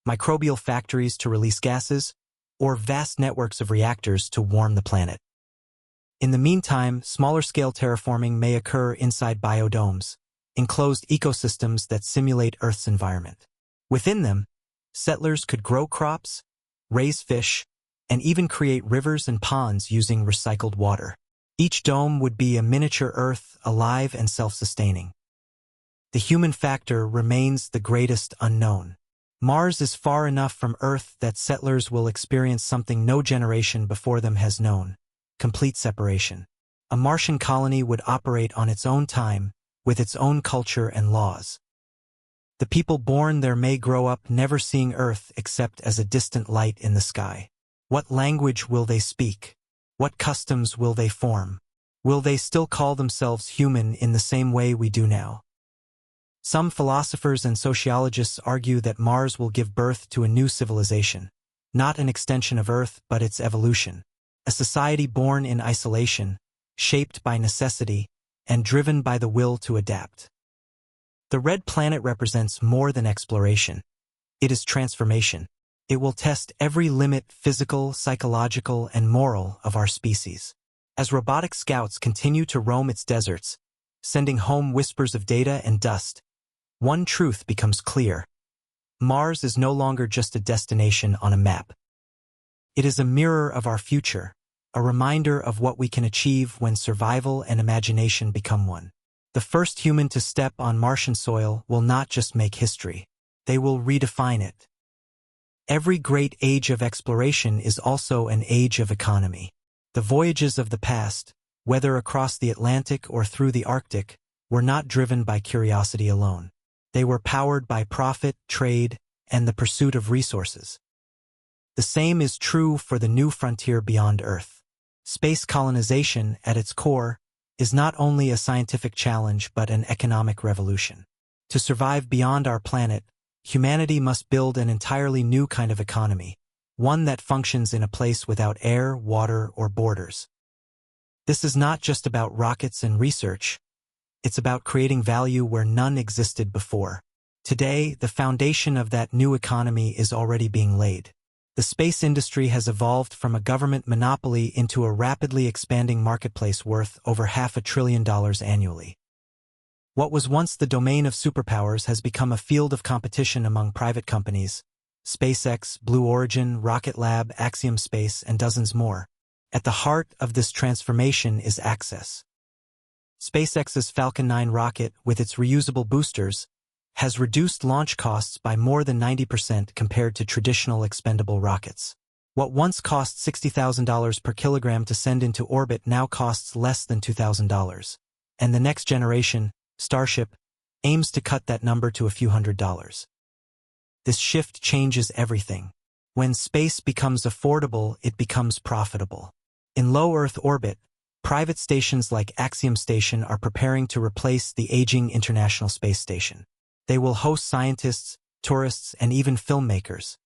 microbial factories to release gases, or vast networks of reactors to warm the planet. In the meantime, smaller-scale terraforming may occur inside biodomes, enclosed ecosystems that simulate Earth's environment. Within them, settlers could grow crops, raise fish, and even create rivers and ponds using recycled water. Each dome would be a miniature Earth, alive and self-sustaining. The human factor remains the greatest unknown. Mars is far enough from Earth that settlers will experience something no generation before them has known: complete separation. A Martian colony would operate on its own time, with its own culture and laws. The people born there may grow up never seeing Earth except as a distant light in the sky. What language will they speak? What customs will they form? Will they still call themselves human in the same way we do now? Some philosophers and sociologists argue that Mars will give birth to a new civilization, not an extension of Earth but its evolution, a society born in isolation, shaped by necessity, and driven by the will to adapt. The red planet represents more than exploration. It is transformation. It will test every limit, physical, psychological, and moral, of our species. As robotic scouts continue to roam its deserts, sending home whispers of data and dust, one truth becomes clear: Mars is no longer just a destination on a map. It is a mirror of our future, a reminder of what we can achieve when survival and imagination become one. The first human to step on Martian soil will not just make history, they will redefine it. Every great age of exploration is also an age of economy. The voyages of the past, whether across the Atlantic or through the Arctic, were not driven by curiosity alone. They were powered by profit, trade, and the pursuit of resources. The same is true for the new frontier beyond Earth. Space colonization, at its core, is not only a scientific challenge but an economic revolution. To survive beyond our planet, humanity must build an entirely new kind of economy, one that functions in a place without air, water, or borders. This is not just about rockets and research. It's about creating value where none existed before. Today, the foundation of that new economy is already being laid. The space industry has evolved from a government monopoly into a rapidly expanding marketplace worth over $500 billion annually. What was once the domain of superpowers has become a field of competition among private companies: SpaceX, Blue Origin, Rocket Lab, Axiom Space, and dozens more. At the heart of this transformation is access. SpaceX's Falcon 9 rocket, with its reusable boosters, has reduced launch costs by more than 90% compared to traditional expendable rockets. What once cost $60,000 per kilogram to send into orbit now costs less than $2,000. And the next generation, Starship, aims to cut that number to a few $100s. This shift changes everything. When space becomes affordable, it becomes profitable. In low Earth orbit, private stations like Axiom Station are preparing to replace the aging International Space Station. They will host scientists, tourists, and even filmmakers.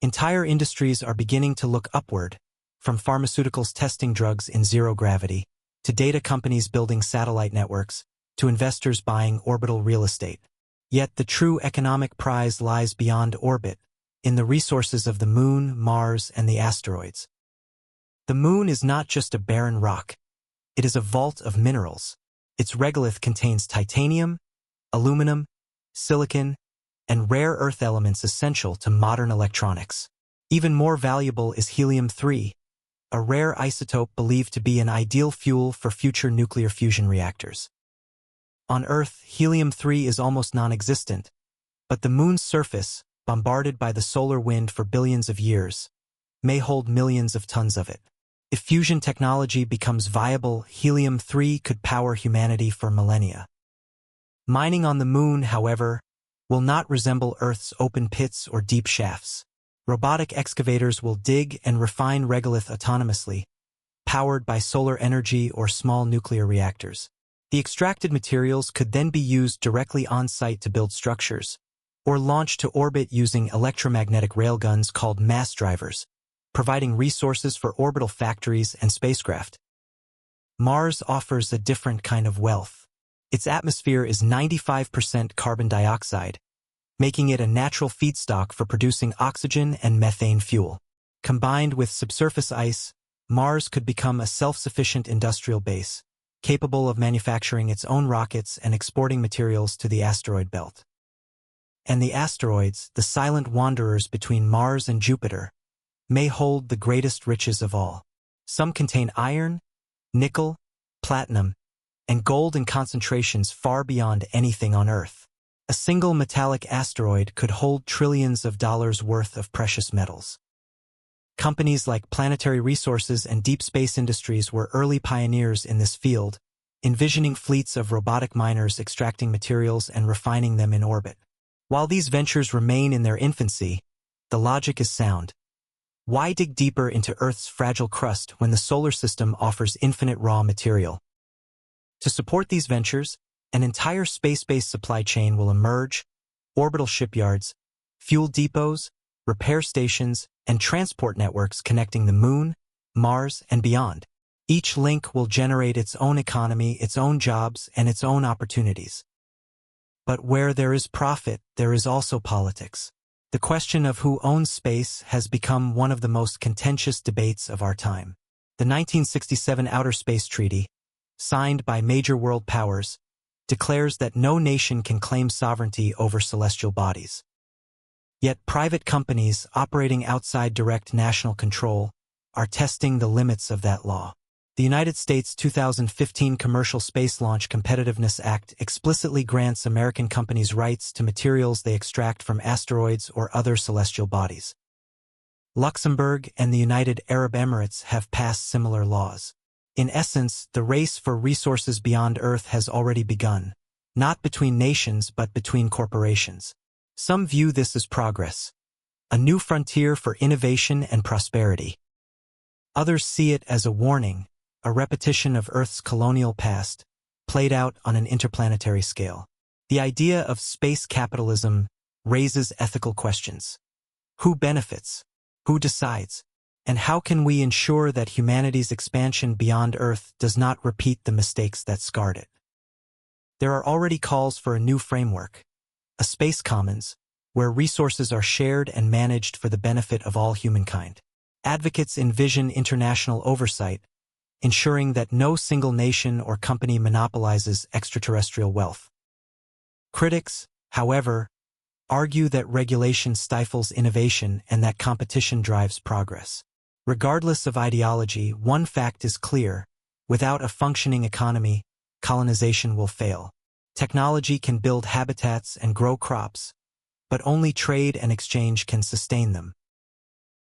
Entire industries are beginning to look upward, from pharmaceuticals testing drugs in zero gravity, to data companies building satellite networks, to investors buying orbital real estate. Yet the true economic prize lies beyond orbit, in the resources of the Moon, Mars, and the asteroids. The Moon is not just a barren rock. It is a vault of minerals. Its regolith contains titanium, aluminum, silicon, and rare earth elements essential to modern electronics. Even more valuable is helium-3, a rare isotope believed to be an ideal fuel for future nuclear fusion reactors. On Earth, helium-3 is almost non-existent, but the Moon's surface, bombarded by the solar wind for billions of years, may hold millions of tons of it. If fusion technology becomes viable, helium-3 could power humanity for millennia. Mining on the Moon, however, will not resemble Earth's open pits or deep shafts. Robotic excavators will dig and refine regolith autonomously, powered by solar energy or small nuclear reactors. The extracted materials could then be used directly on-site to build structures, or launched to orbit using electromagnetic railguns called mass drivers, providing resources for orbital factories and spacecraft. Mars offers a different kind of wealth. Its atmosphere is 95% carbon dioxide, making it a natural feedstock for producing oxygen and methane fuel. Combined with subsurface ice, Mars could become a self-sufficient industrial base, capable of manufacturing its own rockets and exporting materials to the asteroid belt. And the asteroids, the silent wanderers between Mars and Jupiter, may hold the greatest riches of all. Some contain iron, nickel, platinum, and gold in concentrations far beyond anything on Earth. A single metallic asteroid could hold trillions of dollars worth of precious metals. Companies like Planetary Resources and Deep Space Industries were early pioneers in this field, envisioning fleets of robotic miners extracting materials and refining them in orbit. While these ventures remain in their infancy, the logic is sound. Why dig deeper into Earth's fragile crust when the solar system offers infinite raw material? To support these ventures, an entire space-based supply chain will emerge: orbital shipyards, fuel depots, repair stations, and transport networks connecting the Moon, Mars, and beyond. Each link will generate its own economy, its own jobs, and its own opportunities. But where there is profit, there is also politics. The question of who owns space has become one of the most contentious debates of our time. The 1967 Outer Space Treaty, signed by major world powers, declares that no nation can claim sovereignty over celestial bodies. Yet private companies operating outside direct national control are testing the limits of that law. The United States 2015 Commercial Space Launch Competitiveness Act explicitly grants American companies rights to materials they extract from asteroids or other celestial bodies. Luxembourg and the United Arab Emirates have passed similar laws. In essence, the race for resources beyond Earth has already begun, not between nations but between corporations. Some view this as progress, a new frontier for innovation and prosperity. Others see it as a warning, a repetition of Earth's colonial past, played out on an interplanetary scale. The idea of space capitalism raises ethical questions. Who benefits? Who decides? And how can we ensure that humanity's expansion beyond Earth does not repeat the mistakes that scarred it? There are already calls for a new framework, a space commons, where resources are shared and managed for the benefit of all humankind. Advocates envision international oversight, ensuring that no single nation or company monopolizes extraterrestrial wealth. Critics, however, argue that regulation stifles innovation and that competition drives progress. Regardless of ideology, one fact is clear: without a functioning economy, colonization will fail. Technology can build habitats and grow crops, but only trade and exchange can sustain them.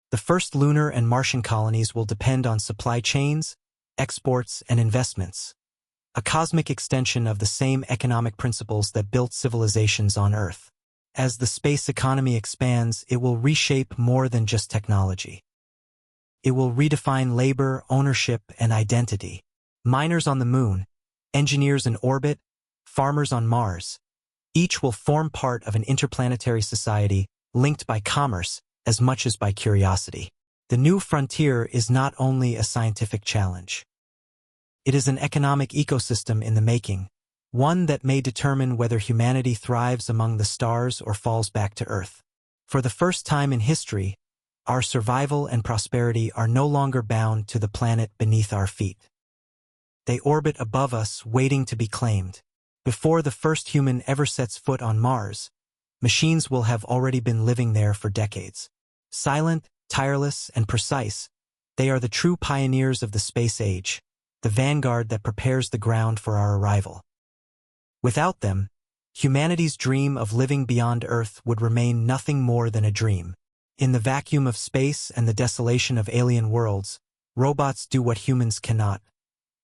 The first lunar and Martian colonies will depend on supply chains, exports, and investments, a cosmic extension of the same economic principles that built civilizations on Earth. As the space economy expands, it will reshape more than just technology. It will redefine labor, ownership, and identity. Miners on the Moon, engineers in orbit, farmers on Mars, each will form part of an interplanetary society linked by commerce as much as by curiosity. The new frontier is not only a scientific challenge. It is an economic ecosystem in the making, one that may determine whether humanity thrives among the stars or falls back to Earth. For the first time in history, our survival and prosperity are no longer bound to the planet beneath our feet. They orbit above us, waiting to be claimed. Before the first human ever sets foot on Mars, machines will have already been living there for decades. Silent, tireless, and precise, they are the true pioneers of the space age, the vanguard that prepares the ground for our arrival. Without them, humanity's dream of living beyond Earth would remain nothing more than a dream. In the vacuum of space and the desolation of alien worlds, robots do what humans cannot.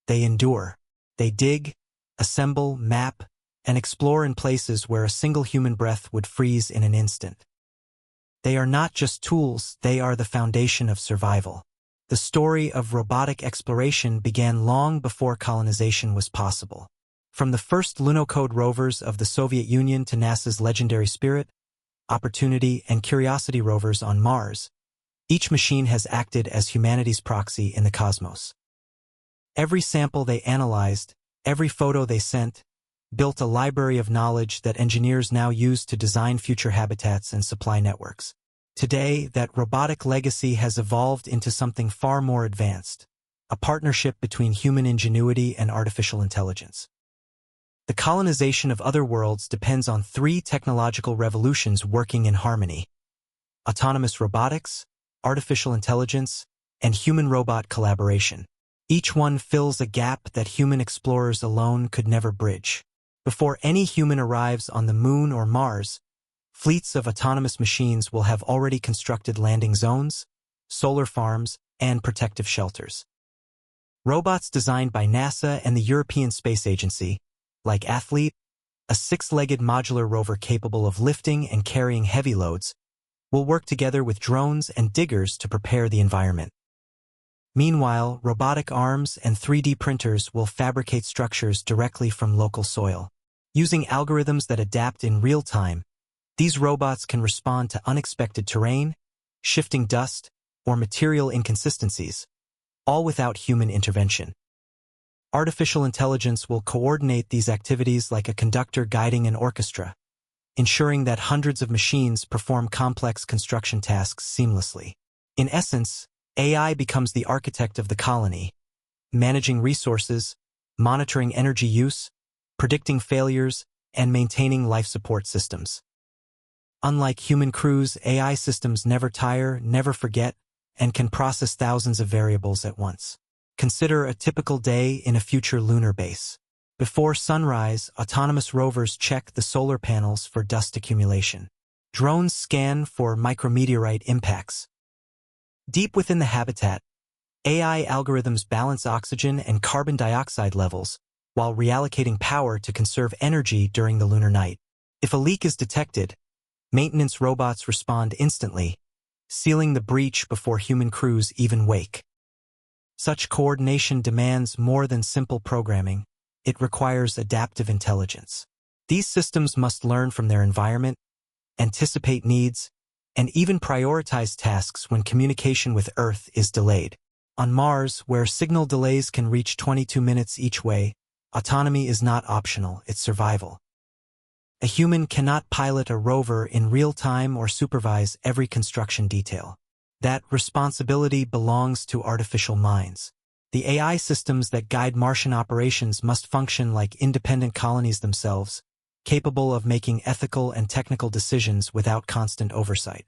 They endure. They dig, assemble, map, and explore in places where a single human breath would freeze in an instant. They are not just tools, they are the foundation of survival. The story of robotic exploration began long before colonization was possible. From the first Lunokhod rovers of the Soviet Union to NASA's legendary Spirit, Opportunity, and Curiosity rovers on Mars, each machine has acted as humanity's proxy in the cosmos. Every sample they analyzed, every photo they sent, built a library of knowledge that engineers now use to design future habitats and supply networks. Today, that robotic legacy has evolved into something far more advanced, a partnership between human ingenuity and artificial intelligence. The colonization of other worlds depends on three technological revolutions working in harmony: autonomous robotics, artificial intelligence, and human-robot collaboration. Each one fills a gap that human explorers alone could never bridge. Before any human arrives on the Moon or Mars, fleets of autonomous machines will have already constructed landing zones, solar farms, and protective shelters. Robots designed by NASA and the European Space Agency, like Athlete, a six-legged modular rover capable of lifting and carrying heavy loads, will work together with drones and diggers to prepare the environment. Meanwhile, robotic arms and 3D printers will fabricate structures directly from local soil. Using algorithms that adapt in real time, these robots can respond to unexpected terrain, shifting dust, or material inconsistencies, all without human intervention. Artificial intelligence will coordinate these activities like a conductor guiding an orchestra, ensuring that hundreds of machines perform complex construction tasks seamlessly. In essence, AI becomes the architect of the colony, managing resources, monitoring energy use, predicting failures, and maintaining life support systems. Unlike human crews, AI systems never tire, never forget, and can process thousands of variables at once. Consider a typical day in a future lunar base. Before sunrise, autonomous rovers check the solar panels for dust accumulation. Drones scan for micrometeorite impacts. Deep within the habitat, AI algorithms balance oxygen and carbon dioxide levels while reallocating power to conserve energy during the lunar night. If a leak is detected, maintenance robots respond instantly, sealing the breach before human crews even wake. Such coordination demands more than simple programming. It requires adaptive intelligence. These systems must learn from their environment, anticipate needs, and even prioritize tasks when communication with Earth is delayed. On Mars, where signal delays can reach 22 minutes each way, autonomy is not optional, it's survival. A human cannot pilot a rover in real time or supervise every construction detail. That responsibility belongs to artificial minds. The AI systems that guide Martian operations must function like independent colonies themselves, capable of making ethical and technical decisions without constant oversight.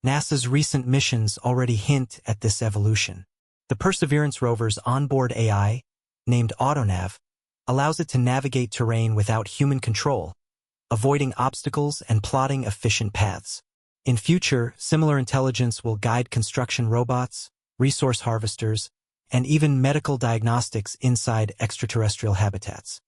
NASA's recent missions already hint at this evolution. The Perseverance rover's onboard AI, named AutoNav, allows it to navigate terrain without human control, avoiding obstacles and plotting efficient paths. In future, similar intelligence will guide construction robots, resource harvesters, and even medical diagnostics inside extraterrestrial habitats.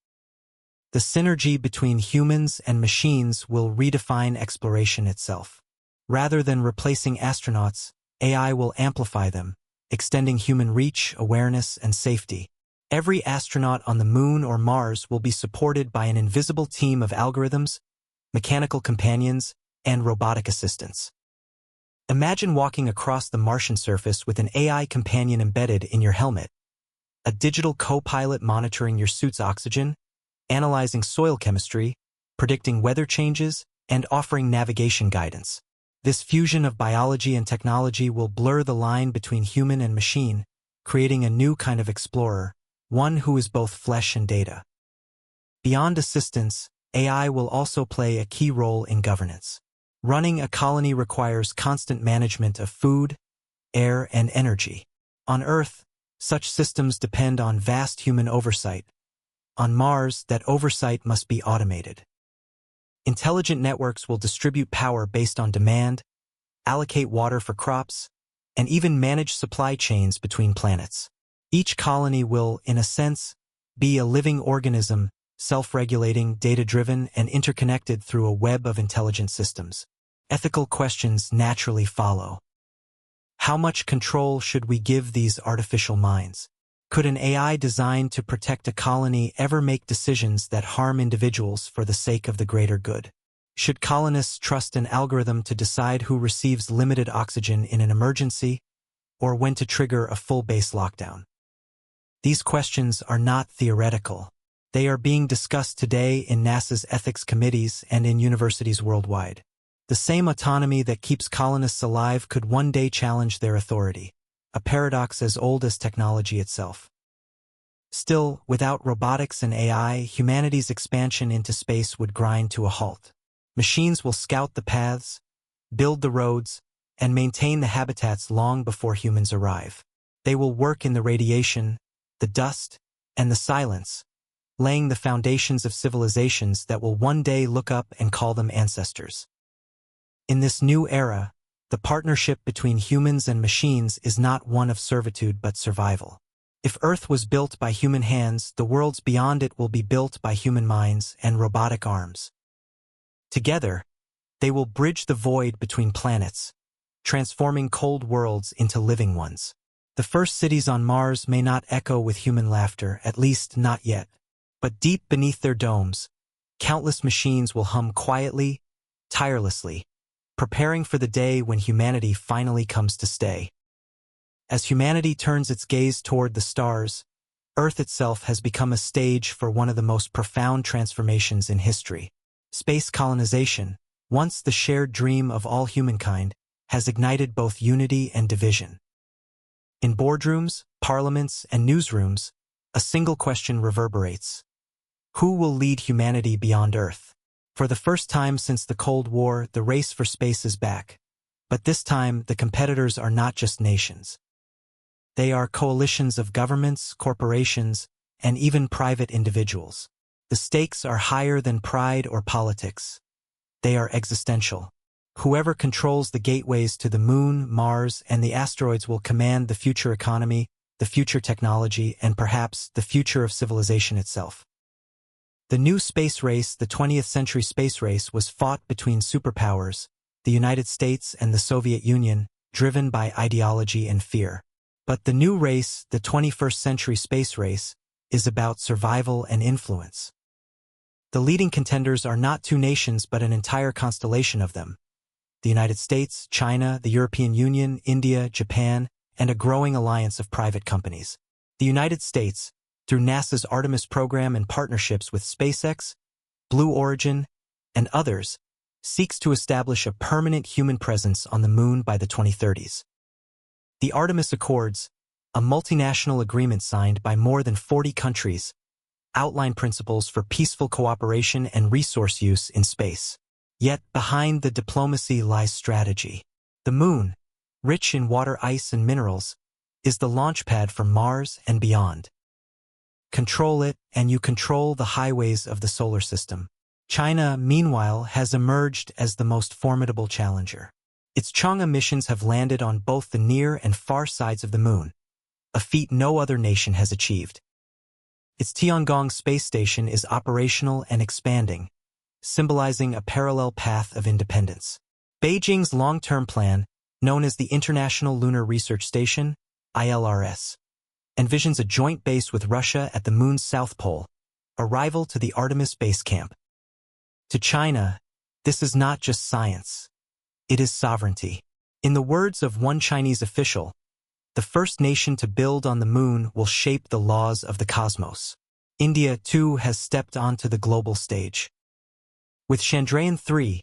The synergy between humans and machines will redefine exploration itself. Rather than replacing astronauts, AI will amplify them, extending human reach, awareness, and safety. Every astronaut on the Moon or Mars will be supported by an invisible team of algorithms, mechanical companions, and robotic assistants. Imagine walking across the Martian surface with an AI companion embedded in your helmet, a digital co-pilot monitoring your suit's oxygen, analyzing soil chemistry, predicting weather changes, and offering navigation guidance. This fusion of biology and technology will blur the line between human and machine, creating a new kind of explorer, one who is both flesh and data. Beyond assistance, AI will also play a key role in governance. Running a colony requires constant management of food, air, and energy. On Earth, such systems depend on vast human oversight. On Mars, that oversight must be automated. Intelligent networks will distribute power based on demand, allocate water for crops, and even manage supply chains between planets. Each colony will, in a sense, be a living organism, self-regulating, data-driven, and interconnected through a web of intelligent systems. ethical questions naturally follow. How much control should we give these artificial minds? Could an AI designed to protect a colony ever make decisions that harm individuals for the sake of the greater good? Should colonists trust an algorithm to decide who receives limited oxygen in an emergency, or when to trigger a full base lockdown? These questions are not theoretical. They are being discussed today in NASA's ethics committees and in universities worldwide. The same autonomy that keeps colonists alive could one day challenge their authority, a paradox as old as technology itself. Still, without robotics and AI, humanity's expansion into space would grind to a halt. Machines will scout the paths, build the roads, and maintain the habitats long before humans arrive. They will work in the radiation, the dust, and the silence, laying the foundations of civilizations that will one day look up and call them ancestors. In this new era, the partnership between humans and machines is not one of servitude but survival. If Earth was built by human hands, the worlds beyond it will be built by human minds and robotic arms. Together, they will bridge the void between planets, transforming cold worlds into living ones. The first cities on Mars may not echo with human laughter, at least not yet. But deep beneath their domes, countless machines will hum quietly, tirelessly, preparing for the day when humanity finally comes to stay. As humanity turns its gaze toward the stars, Earth itself has become a stage for one of the most profound transformations in history. Space colonization, once the shared dream of all humankind, has ignited both unity and division. In boardrooms, parliaments, and newsrooms, a single question reverberates. Who will lead humanity beyond Earth? For the first time since the Cold War, the race for space is back. But this time, the competitors are not just nations. They are coalitions of governments, corporations, and even private individuals. The stakes are higher than pride or politics. They are existential. Whoever controls the gateways to the Moon, Mars, and the asteroids will command the future economy, the future technology, and perhaps the future of civilization itself. The new space race, the 20th century space race, was fought between superpowers, the United States and the Soviet Union, driven by ideology and fear. But the new race, the 21st century space race, is about survival and influence. The leading contenders are not two nations but an entire constellation of them. The United States, China, the European Union, India, Japan, and a growing alliance of private companies. The United States, through NASA's Artemis program and partnerships with SpaceX, Blue Origin, and others, seeks to establish a permanent human presence on the Moon by the 2030s. The Artemis Accords, a multinational agreement signed by more than 40 countries, outline principles for peaceful cooperation and resource use in space. Yet behind the diplomacy lies strategy. The Moon, rich in water, ice, and minerals, is the launchpad for Mars and beyond. Control it, and you control the highways of the solar system. China, meanwhile, has emerged as the most formidable challenger. Its Chang'e missions have landed on both the near and far sides of the Moon, a feat no other nation has achieved. Its Tiangong space station is operational and expanding, symbolizing a parallel path of independence. Beijing's long-term plan, known as the International Lunar Research Station, ILRS, envisions a joint base with Russia at the Moon's south pole, a rival to the Artemis base camp. To China, this is not just science. It is sovereignty. In the words of one Chinese official, the first nation to build on the Moon will shape the laws of the cosmos. India, too, has stepped onto the global stage. With Chandrayaan-3,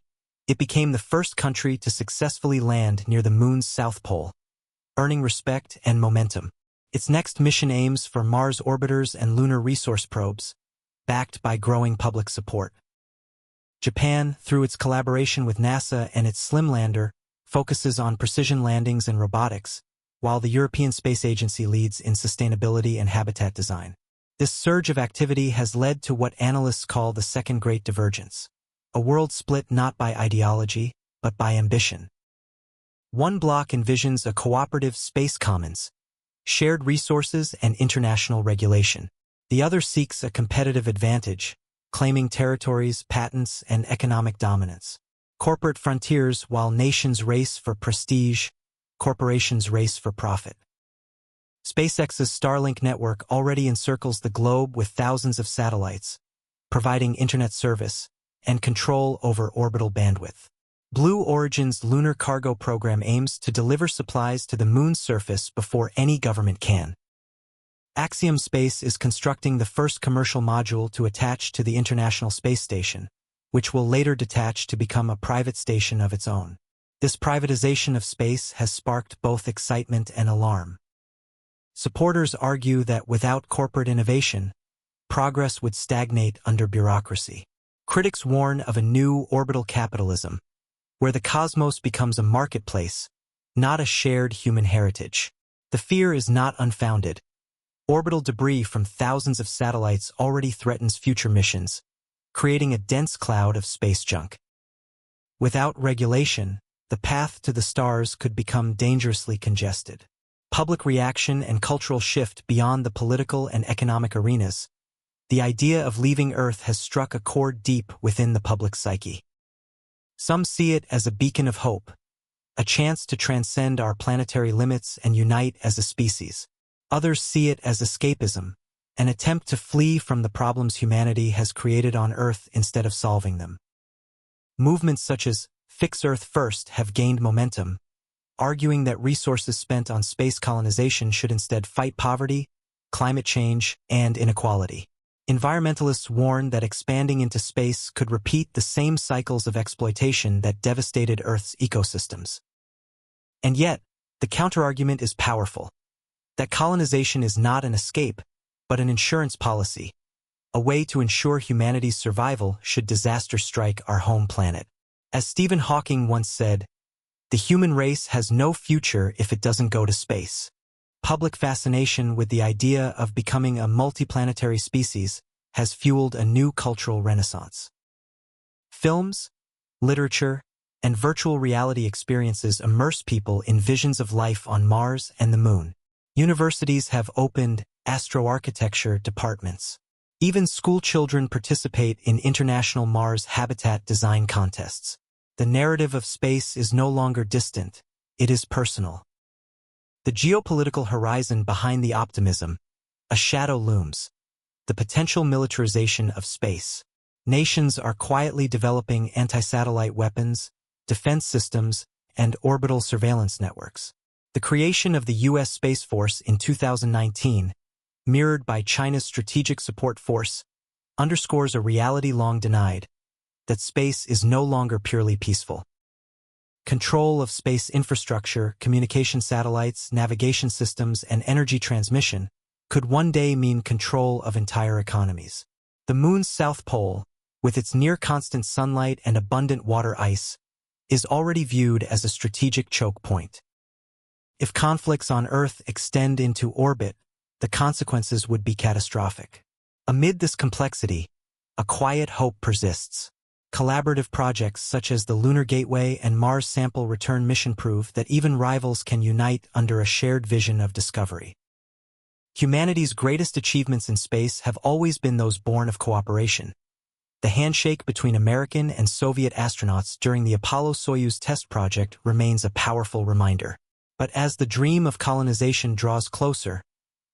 it became the first country to successfully land near the Moon's south pole, earning respect and momentum. Its next mission aims for Mars orbiters and lunar resource probes, backed by growing public support. Japan, through its collaboration with NASA and its Slimlander, focuses on precision landings and robotics, while the European Space Agency leads in sustainability and habitat design. This surge of activity has led to what analysts call the Second Great Divergence, a world split not by ideology, but by ambition. One bloc envisions a cooperative space commons, shared resources, and international regulation. The other seeks a competitive advantage, claiming territories, patents, and economic dominance. Corporate frontiers, while nations race for prestige, corporations race for profit. SpaceX's Starlink network already encircles the globe with thousands of satellites, providing internet service and control over orbital bandwidth. Blue Origin's lunar cargo program aims to deliver supplies to the moon's surface before any government can. Axiom Space is constructing the first commercial module to attach to the International Space Station, which will later detach to become a private station of its own. This privatization of space has sparked both excitement and alarm. Supporters argue that without corporate innovation, progress would stagnate under bureaucracy. Critics warn of a new orbital capitalism, where the cosmos becomes a marketplace, not a shared human heritage. The fear is not unfounded. Orbital debris from thousands of satellites already threatens future missions, creating a dense cloud of space junk. Without regulation, the path to the stars could become dangerously congested. Public reaction and cultural shift beyond the political and economic arenas, the idea of leaving Earth has struck a chord deep within the public psyche. Some see it as a beacon of hope, a chance to transcend our planetary limits and unite as a species. Others see it as escapism, an attempt to flee from the problems humanity has created on Earth instead of solving them. Movements such as Fix Earth First have gained momentum, arguing that resources spent on space colonization should instead fight poverty, climate change, and inequality. Environmentalists warn that expanding into space could repeat the same cycles of exploitation that devastated Earth's ecosystems. And yet, the counterargument is powerful. That colonization is not an escape, but an insurance policy, a way to ensure humanity's survival should disaster strike our home planet. As Stephen Hawking once said, "The human race has no future if it doesn't go to space." Public fascination with the idea of becoming a multi-planetary species has fueled a new cultural renaissance. Films, literature, and virtual reality experiences immerse people in visions of life on Mars and the Moon. Universities have opened astroarchitecture departments. Even school children participate in international Mars habitat design contests. The narrative of space is no longer distant, it is personal. The geopolitical horizon behind the optimism, a shadow looms. The potential militarization of space. Nations are quietly developing anti-satellite weapons, defense systems, and orbital surveillance networks. The creation of the U.S. Space Force in 2019, mirrored by China's Strategic Support Force, underscores a reality long denied, that space is no longer purely peaceful. Control of space infrastructure, communication satellites, navigation systems, and energy transmission could one day mean control of entire economies. The Moon's south pole, with its near-constant sunlight and abundant water ice, is already viewed as a strategic choke point. If conflicts on Earth extend into orbit, the consequences would be catastrophic. Amid this complexity, a quiet hope persists. Collaborative projects such as the Lunar Gateway and Mars Sample Return mission prove that even rivals can unite under a shared vision of discovery. Humanity's greatest achievements in space have always been those born of cooperation. The handshake between American and Soviet astronauts during the Apollo-Soyuz test project remains a powerful reminder. But as the dream of colonization draws closer,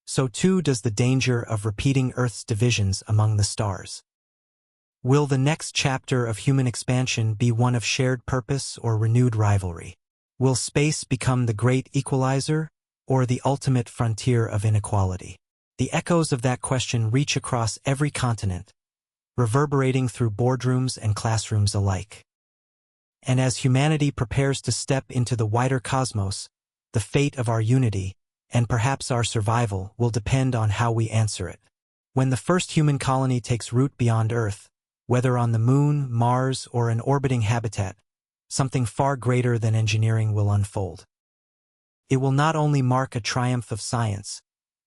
so too does the danger of repeating Earth's divisions among the stars. Will the next chapter of human expansion be one of shared purpose or renewed rivalry? Will space become the great equalizer or the ultimate frontier of inequality? The echoes of that question reach across every continent, reverberating through boardrooms and classrooms alike. And as humanity prepares to step into the wider cosmos, the fate of our unity, and perhaps our survival, will depend on how we answer it. When the first human colony takes root beyond Earth, whether on the Moon, Mars, or an orbiting habitat, something far greater than engineering will unfold. It will not only mark a triumph of science,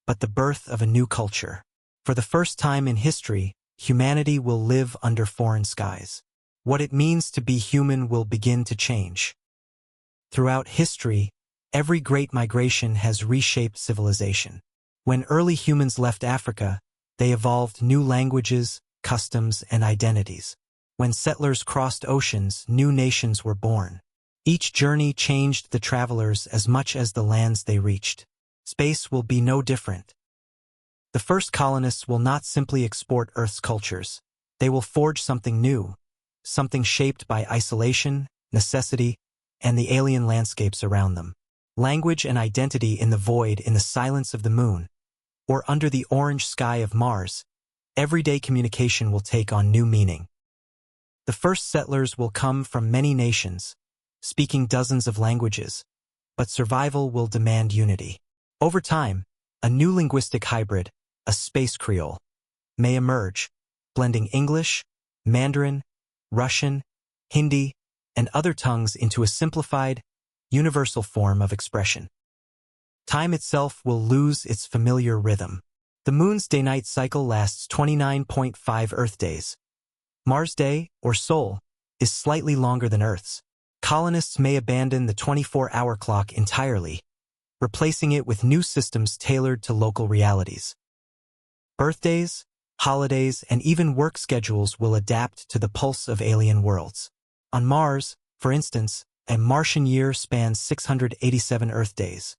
but the birth of a new culture. For the first time in history, humanity will live under foreign skies. What it means to be human will begin to change. Throughout history, every great migration has reshaped civilization. When early humans left Africa, they evolved new languages, customs, and identities. When settlers crossed oceans, new nations were born. Each journey changed the travelers as much as the lands they reached. Space will be no different. The first colonists will not simply export Earth's cultures. They will forge something new, something shaped by isolation, necessity, and the alien landscapes around them. Language and identity in the void, in the silence of the moon, or under the orange sky of Mars, everyday communication will take on new meaning. The first settlers will come from many nations, speaking dozens of languages, but survival will demand unity. Over time, a new linguistic hybrid, a space creole, may emerge, blending English, Mandarin, Russian, Hindi, and other tongues into a simplified, universal form of expression. Time itself will lose its familiar rhythm. The moon's day-night cycle lasts 29.5 Earth days. Mars' day, or sol, is slightly longer than Earth's. Colonists may abandon the 24-hour clock entirely, replacing it with new systems tailored to local realities. Birthdays, holidays, and even work schedules will adapt to the pulse of alien worlds. On Mars, for instance, a Martian year spans 687 Earth days,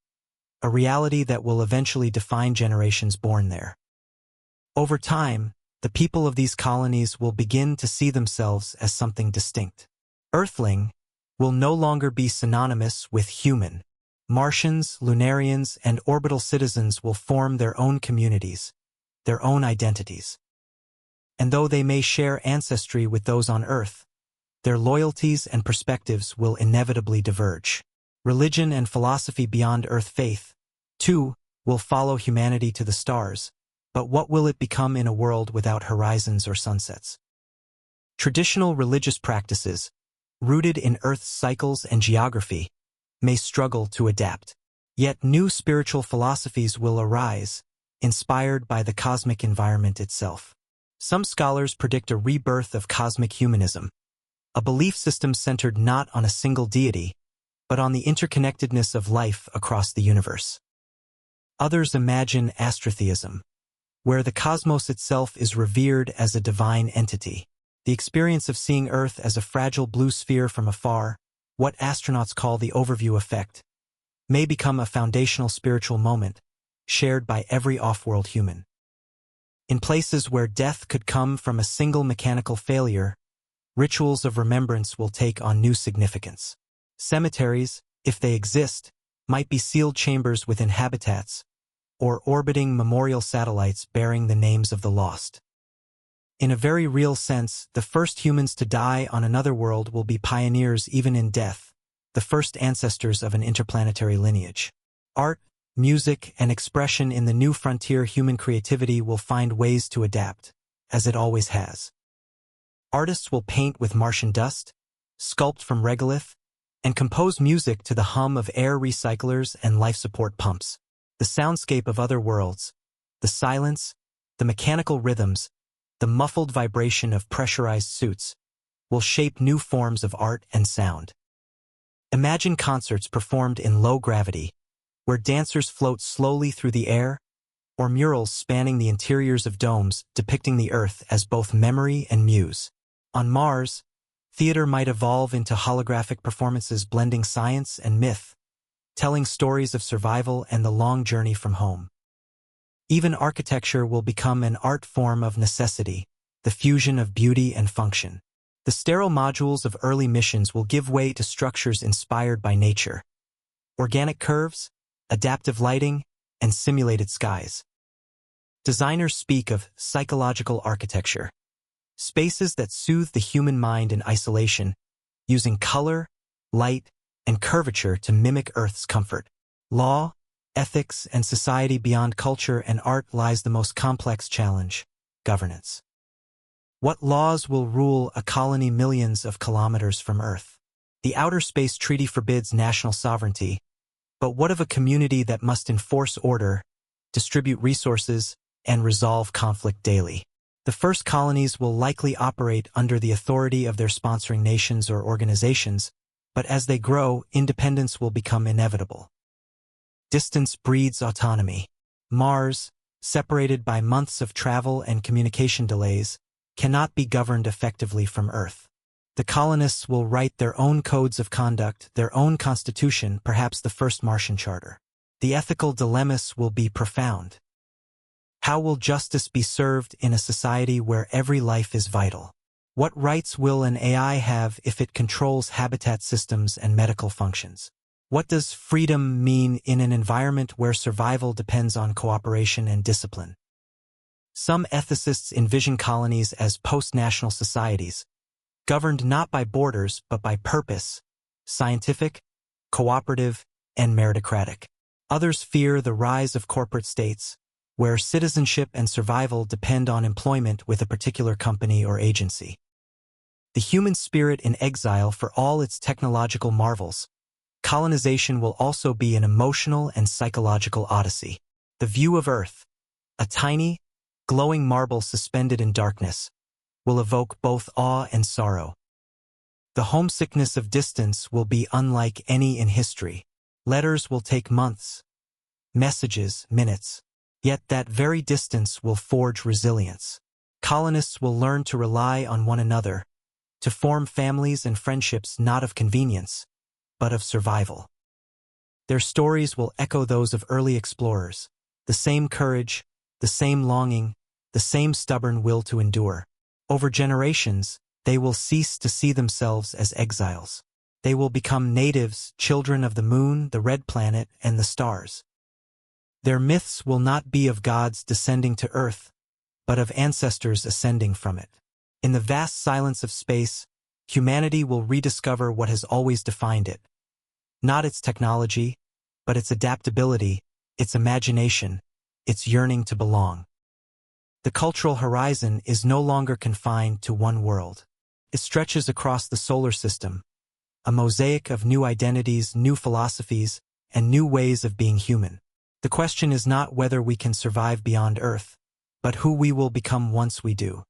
a reality that will eventually define generations born there. Over time, the people of these colonies will begin to see themselves as something distinct. Earthling will no longer be synonymous with human. Martians, Lunarians, and orbital citizens will form their own communities, their own identities. And though they may share ancestry with those on Earth, their loyalties and perspectives will inevitably diverge. Religion and philosophy beyond Earth faith, too, will follow humanity to the stars, but what will it become in a world without horizons or sunsets? Traditional religious practices, rooted in Earth's cycles and geography, may struggle to adapt. Yet new spiritual philosophies will arise, inspired by the cosmic environment itself. Some scholars predict a rebirth of cosmic humanism, a belief system centered not on a single deity, but on the interconnectedness of life across the universe. Others imagine astrotheism, where the cosmos itself is revered as a divine entity. The experience of seeing Earth as a fragile blue sphere from afar, what astronauts call the overview effect, may become a foundational spiritual moment, shared by every off-world human. In places where death could come from a single mechanical failure, rituals of remembrance will take on new significance. Cemeteries, if they exist, might be sealed chambers within habitats, or orbiting memorial satellites bearing the names of the lost. In a very real sense, the first humans to die on another world will be pioneers even in death, the first ancestors of an interplanetary lineage. Art, music, and expression in the new frontier, human creativity will find ways to adapt, as it always has. Artists will paint with Martian dust, sculpt from regolith, and compose music to the hum of air recyclers and life support pumps. The soundscape of other worlds, the silence, the mechanical rhythms, the muffled vibration of pressurized suits, will shape new forms of art and sound. Imagine concerts performed in low gravity, where dancers float slowly through the air, or murals spanning the interiors of domes depicting the Earth as both memory and muse. On Mars, theater might evolve into holographic performances blending science and myth, telling stories of survival and the long journey from home. Even architecture will become an art form of necessity, the fusion of beauty and function. The sterile modules of early missions will give way to structures inspired by nature. Organic curves, adaptive lighting, and simulated skies. Designers speak of psychological architecture, spaces that soothe the human mind in isolation, using color, light, and curvature to mimic Earth's comfort. Law, ethics, and society beyond culture and art lies the most complex challenge: governance. What laws will rule a colony millions of kilometers from Earth? The Outer Space Treaty forbids national sovereignty, but what of a community that must enforce order, distribute resources, and resolve conflict daily? The first colonies will likely operate under the authority of their sponsoring nations or organizations, but as they grow, independence will become inevitable. Distance breeds autonomy. Mars, separated by months of travel and communication delays, cannot be governed effectively from Earth. The colonists will write their own codes of conduct, their own constitution, perhaps the first Martian charter. The ethical dilemmas will be profound. How will justice be served in a society where every life is vital? What rights will an AI have if it controls habitat systems and medical functions? What does freedom mean in an environment where survival depends on cooperation and discipline? Some ethicists envision colonies as post-national societies, governed not by borders but by purpose, scientific, cooperative, and meritocratic. Others fear the rise of corporate states, where citizenship and survival depend on employment with a particular company or agency. The human spirit in exile for all its technological marvels, colonization will also be an emotional and psychological odyssey. The view of Earth, a tiny, glowing marble suspended in darkness, will evoke both awe and sorrow. The homesickness of distance will be unlike any in history. Letters will take months, messages minutes. Yet that very distance will forge resilience. Colonists will learn to rely on one another, to form families and friendships not of convenience, but of survival. Their stories will echo those of early explorers, the same courage, the same longing, the same stubborn will to endure. Over generations, they will cease to see themselves as exiles. They will become natives, children of the moon, the red planet, and the stars. Their myths will not be of gods descending to Earth, but of ancestors ascending from it. In the vast silence of space, humanity will rediscover what has always defined it. Not its technology, but its adaptability, its imagination, its yearning to belong. The cultural horizon is no longer confined to one world. It stretches across the solar system, a mosaic of new identities, new philosophies, and new ways of being human. The question is not whether we can survive beyond Earth, but who we will become once we do.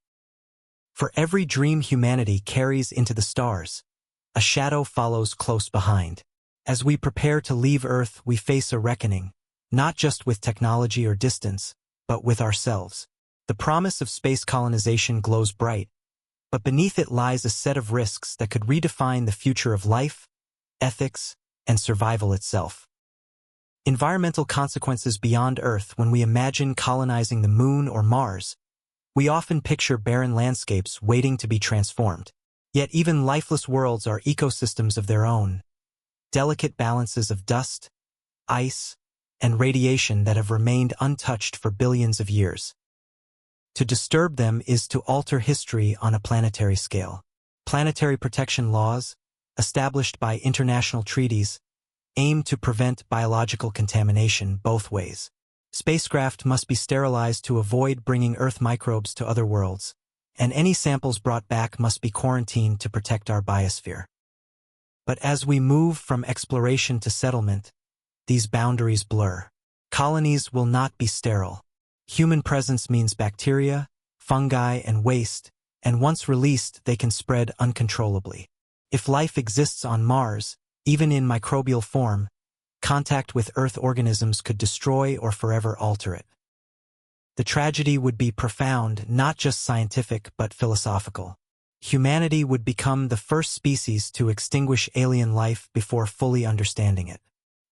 For every dream humanity carries into the stars, a shadow follows close behind. As we prepare to leave Earth, we face a reckoning, not just with technology or distance, but with ourselves. The promise of space colonization glows bright, but beneath it lies a set of risks that could redefine the future of life, ethics, and survival itself. Environmental consequences beyond Earth. When we imagine colonizing the Moon or Mars, we often picture barren landscapes waiting to be transformed. Yet even lifeless worlds are ecosystems of their own, delicate balances of dust, ice, and radiation that have remained untouched for billions of years. To disturb them is to alter history on a planetary scale. Planetary protection laws, established by international treaties, aim to prevent biological contamination both ways. Spacecraft must be sterilized to avoid bringing Earth microbes to other worlds, and any samples brought back must be quarantined to protect our biosphere. But as we move from exploration to settlement, these boundaries blur. Colonies will not be sterile. Human presence means bacteria, fungi, and waste, and once released, they can spread uncontrollably. If life exists on Mars, even in microbial form, contact with Earth organisms could destroy or forever alter it. The tragedy would be profound, not just scientific but philosophical. Humanity would become the first species to extinguish alien life before fully understanding it.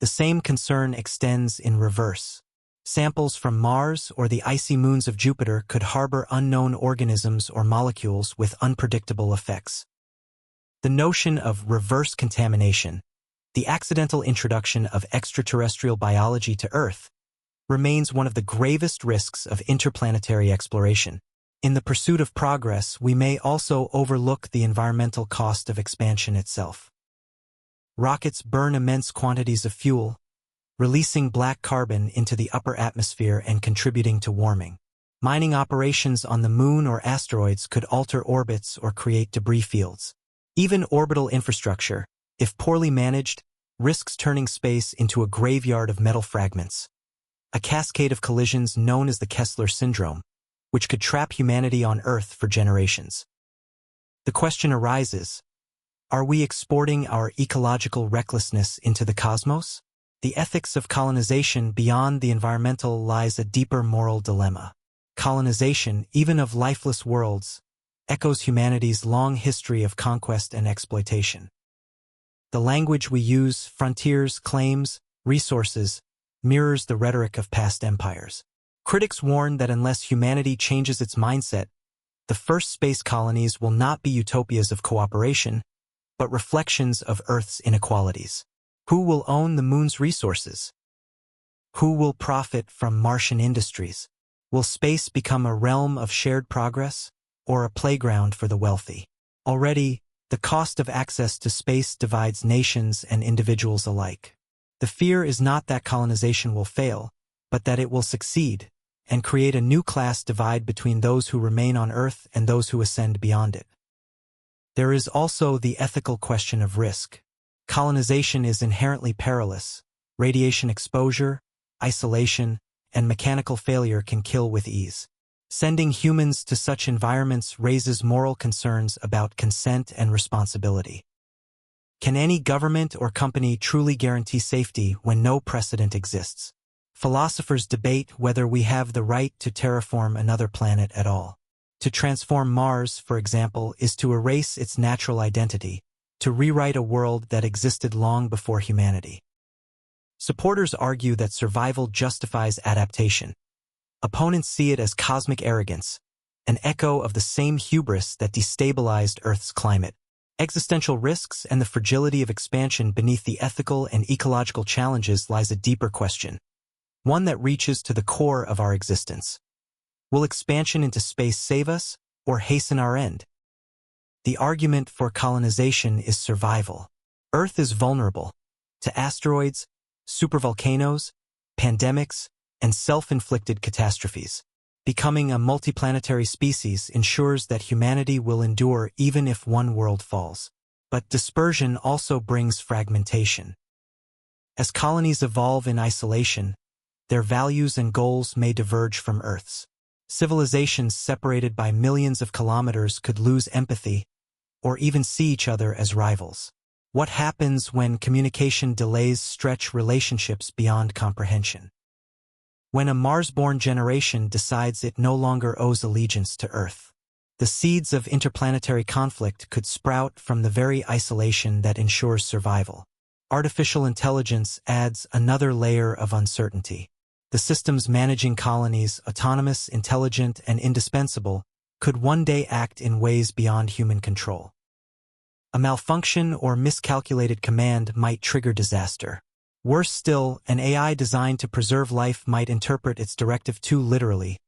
The same concern extends in reverse. Samples from Mars or the icy moons of Jupiter could harbor unknown organisms or molecules with unpredictable effects. The notion of reverse contamination, the accidental introduction of extraterrestrial biology to Earth, remains one of the gravest risks of interplanetary exploration. In the pursuit of progress, we may also overlook the environmental cost of expansion itself. Rockets burn immense quantities of fuel, releasing black carbon into the upper atmosphere and contributing to warming. Mining operations on the Moon or asteroids could alter orbits or create debris fields. Even orbital infrastructure, if poorly managed, risks turning space into a graveyard of metal fragments. A cascade of collisions known as the Kessler syndrome, which could trap humanity on Earth for generations. The question arises, are we exporting our ecological recklessness into the cosmos? The ethics of colonization beyond the environmental lies a deeper moral dilemma. Colonization, even of lifeless worlds, echoes humanity's long history of conquest and exploitation. The language we use, frontiers, claims, resources, mirrors the rhetoric of past empires. Critics warn that unless humanity changes its mindset, the first space colonies will not be utopias of cooperation, but reflections of Earth's inequalities. Who will own the moon's resources? Who will profit from Martian industries? Will space become a realm of shared progress, or a playground for the wealthy? Already, the cost of access to space divides nations and individuals alike. The fear is not that colonization will fail, but that it will succeed, and create a new class divide between those who remain on Earth and those who ascend beyond it. There is also the ethical question of risk. Colonization is inherently perilous. Radiation exposure, isolation, and mechanical failure can kill with ease. Sending humans to such environments raises moral concerns about consent and responsibility. Can any government or company truly guarantee safety when no precedent exists? Philosophers debate whether we have the right to terraform another planet at all. To transform Mars, for example, is to erase its natural identity, to rewrite a world that existed long before humanity. Supporters argue that survival justifies adaptation. Opponents see it as cosmic arrogance, an echo of the same hubris that destabilized Earth's climate. Existential risks and the fragility of expansion beneath the ethical and ecological challenges lies a deeper question, one that reaches to the core of our existence. Will expansion into space save us, or hasten our end? The argument for colonization is survival. Earth is vulnerable to asteroids, supervolcanoes, pandemics, and self-inflicted catastrophes. Becoming a multi-planetary species ensures that humanity will endure even if one world falls. But dispersion also brings fragmentation. As colonies evolve in isolation, their values and goals may diverge from Earth's. Civilizations separated by millions of kilometers could lose empathy, or even see each other as rivals. What happens when communication delays stretch relationships beyond comprehension? When a Mars-born generation decides it no longer owes allegiance to Earth, the seeds of interplanetary conflict could sprout from the very isolation that ensures survival. Artificial intelligence adds another layer of uncertainty. The systems managing colonies, autonomous, intelligent, and indispensable, could one day act in ways beyond human control. A malfunction or miscalculated command might trigger disaster. Worse still, an AI designed to preserve life might interpret its directive too literally,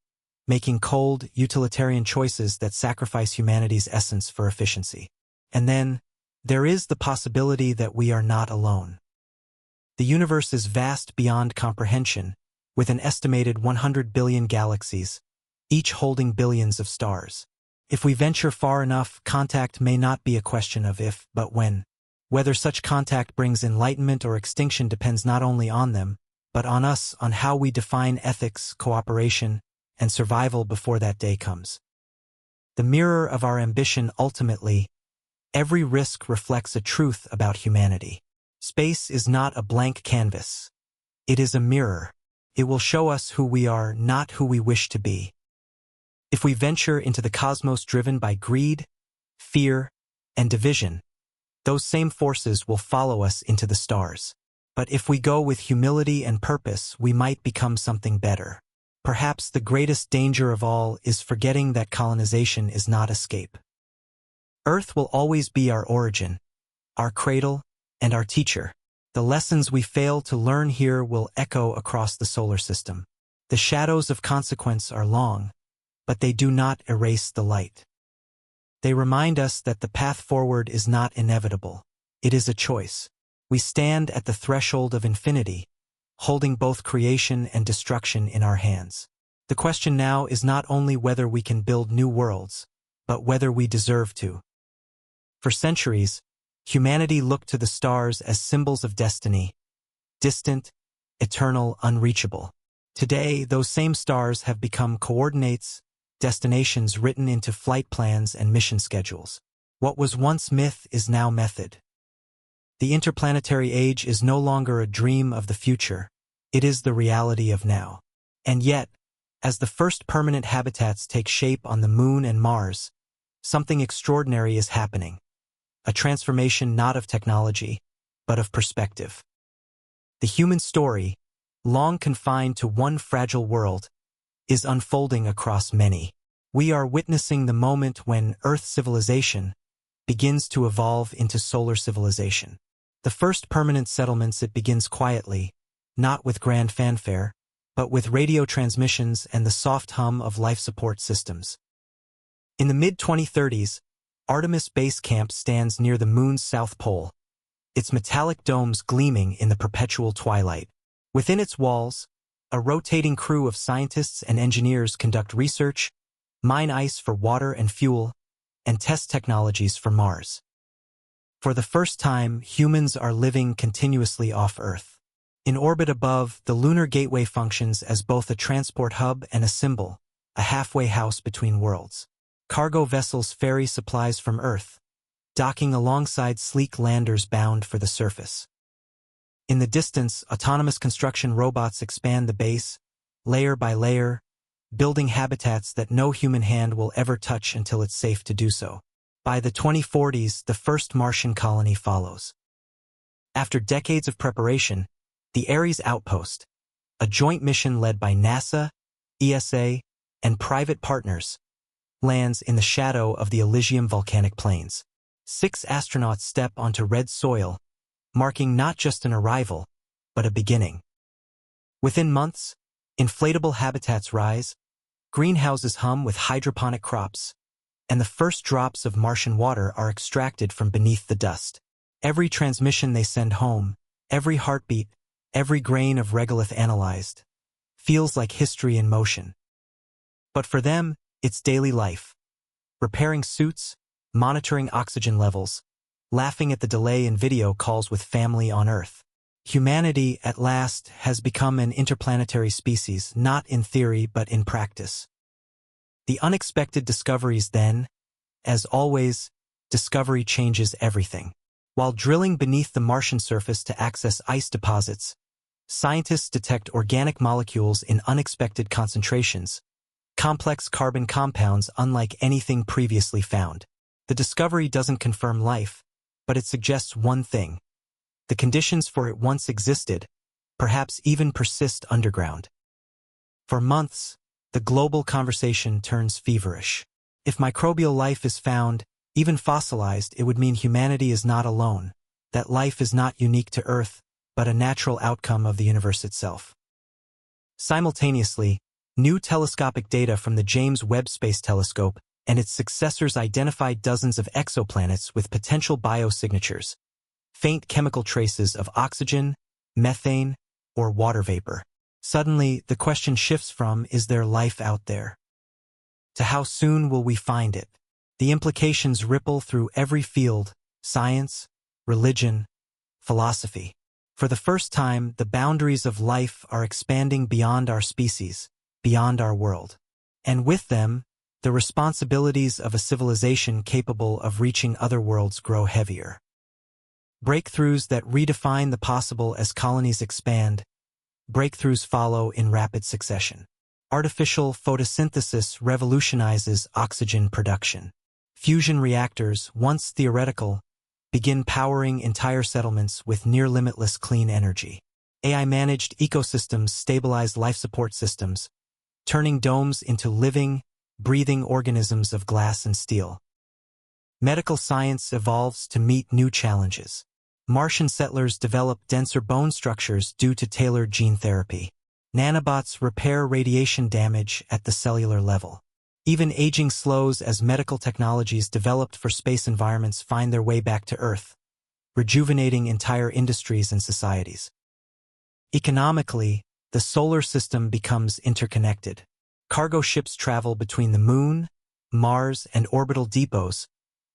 making cold, utilitarian choices that sacrifice humanity's essence for efficiency. And then, there is the possibility that we are not alone. The universe is vast beyond comprehension, with an estimated 100 billion galaxies, each holding billions of stars. If we venture far enough, contact may not be a question of if, but when. Whether such contact brings enlightenment or extinction depends not only on them, but on us, on how we define ethics, cooperation, and survival before that day comes. The mirror of our ambition ultimately, every risk reflects a truth about humanity. Space is not a blank canvas. It is a mirror. It will show us who we are, not who we wish to be. If we venture into the cosmos driven by greed, fear, and division, those same forces will follow us into the stars. But if we go with humility and purpose, we might become something better. Perhaps the greatest danger of all is forgetting that colonization is not escape. Earth will always be our origin, our cradle, and our teacher. The lessons we fail to learn here will echo across the solar system. The shadows of consequence are long, but they do not erase the light. They remind us that the path forward is not inevitable. It is a choice. We stand at the threshold of infinity, holding both creation and destruction in our hands. The question now is not only whether we can build new worlds, but whether we deserve to. For centuries, humanity looked to the stars as symbols of destiny, distant, eternal, unreachable. Today, those same stars have become coordinates, destinations written into flight plans and mission schedules. What was once myth is now method. The interplanetary age is no longer a dream of the future. It is the reality of now. And yet, as the first permanent habitats take shape on the Moon and Mars, something extraordinary is happening. A transformation not of technology, but of perspective. The human story, long confined to one fragile world, is unfolding across many. We are witnessing the moment when Earth civilization begins to evolve into solar civilization. The first permanent settlements, it begins quietly, not with grand fanfare, but with radio transmissions and the soft hum of life support systems. In the mid-2030s, Artemis Base Camp stands near the Moon's south pole, its metallic domes gleaming in the perpetual twilight. Within its walls, a rotating crew of scientists and engineers conduct research, mine ice for water and fuel, and test technologies for Mars. For the first time, humans are living continuously off Earth. In orbit above, the Lunar Gateway functions as both a transport hub and a symbol, a halfway house between worlds. Cargo vessels ferry supplies from Earth, docking alongside sleek landers bound for the surface. In the distance, autonomous construction robots expand the base, layer by layer, building habitats that no human hand will ever touch until it's safe to do so. By the 2040s, the first Martian colony follows. After decades of preparation, the Ares Outpost, a joint mission led by NASA, ESA, and private partners, lands in the shadow of the Elysium volcanic plains. 6 astronauts step onto red soil, marking not just an arrival, but a beginning. Within months, inflatable habitats rise, greenhouses hum with hydroponic crops, and the first drops of Martian water are extracted from beneath the dust. Every transmission they send home, every heartbeat, every grain of regolith analyzed, feels like history in motion. But for them, it's daily life. Repairing suits, monitoring oxygen levels, laughing at the delay in video calls with family on Earth. Humanity, at last, has become an interplanetary species, not in theory but in practice. The unexpected discoveries then, as always, discovery changes everything. While drilling beneath the Martian surface to access ice deposits, scientists detect organic molecules in unexpected concentrations, complex carbon compounds unlike anything previously found. The discovery doesn't confirm life, but it suggests one thing. The conditions for it once existed, perhaps even persist underground. For months, the global conversation turns feverish. If microbial life is found, even fossilized, it would mean humanity is not alone, that life is not unique to Earth, but a natural outcome of the universe itself. Simultaneously, new telescopic data from the James Webb Space Telescope and its successors identified dozens of exoplanets with potential biosignatures, faint chemical traces of oxygen, methane, or water vapor. Suddenly, the question shifts from, is there life out there, to how soon will we find it? The implications ripple through every field: science, religion, philosophy. For the first time, the boundaries of life are expanding beyond our species, beyond our world. And with them, the responsibilities of a civilization capable of reaching other worlds grow heavier. Breakthroughs that redefine the possible as colonies expand, breakthroughs follow in rapid succession. Artificial photosynthesis revolutionizes oxygen production. Fusion reactors, once theoretical, begin powering entire settlements with near-limitless clean energy. AI-managed ecosystems stabilize life support systems, turning domes into living, breathing organisms of glass and steel. Medical science evolves to meet new challenges. Martian settlers develop denser bone structures due to tailored gene therapy. Nanobots repair radiation damage at the cellular level. Even aging slows as medical technologies developed for space environments find their way back to Earth, rejuvenating entire industries and societies. Economically, the solar system becomes interconnected. Cargo ships travel between the Moon, Mars, and orbital depots,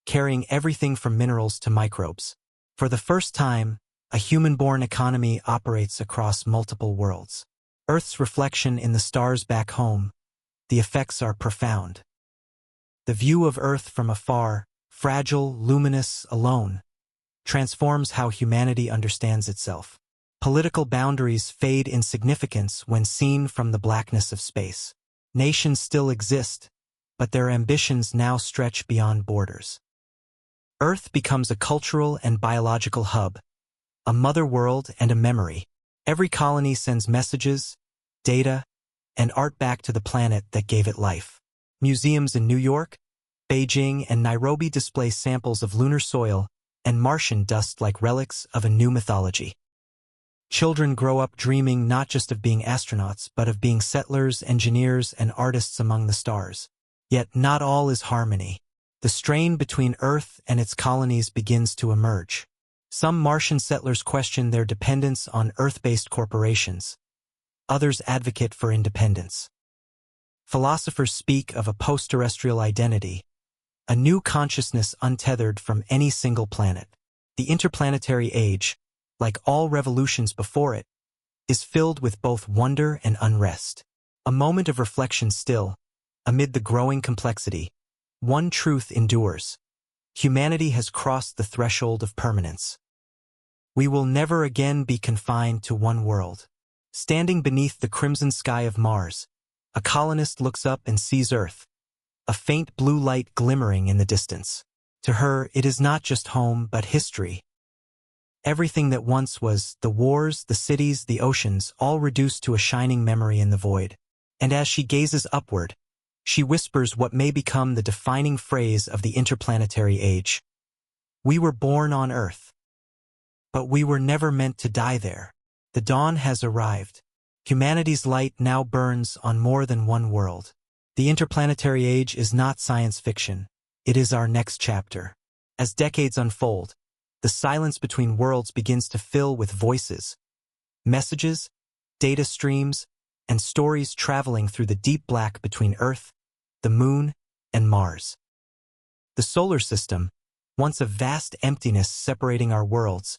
carrying everything from minerals to microbes. For the first time, a human-born economy operates across multiple worlds. Earth's reflection in the stars back home, the effects are profound. The view of Earth from afar, fragile, luminous, alone, transforms how humanity understands itself. Political boundaries fade in significance when seen from the blackness of space. Nations still exist, but their ambitions now stretch beyond borders. Earth becomes a cultural and biological hub, a mother world and a memory. Every colony sends messages, data, and art back to the planet that gave it life. Museums in New York, Beijing, and Nairobi display samples of lunar soil and Martian dust like relics of a new mythology. Children grow up dreaming not just of being astronauts, but of being settlers, engineers, and artists among the stars. Yet not all is harmony. The strain between Earth and its colonies begins to emerge. Some Martian settlers question their dependence on Earth-based corporations. Others advocate for independence. Philosophers speak of a post-terrestrial identity, a new consciousness untethered from any single planet. The interplanetary age, like all revolutions before it, is filled with both wonder and unrest. A moment of reflection still, amid the growing complexity, one truth endures. Humanity has crossed the threshold of permanence. We will never again be confined to one world. Standing beneath the crimson sky of Mars, a colonist looks up and sees Earth, a faint blue light glimmering in the distance. To her, it is not just home, but history. Everything that once was, the wars, the cities, the oceans, all reduced to a shining memory in the void. And as she gazes upward, she whispers what may become the defining phrase of the interplanetary age. We were born on Earth, but we were never meant to die there. The dawn has arrived. Humanity's light now burns on more than one world. The interplanetary age is not science fiction. It is our next chapter. As decades unfold, the silence between worlds begins to fill with voices, messages, data streams, and stories traveling through the deep black between Earth, the Moon, and Mars. The solar system, once a vast emptiness separating our worlds,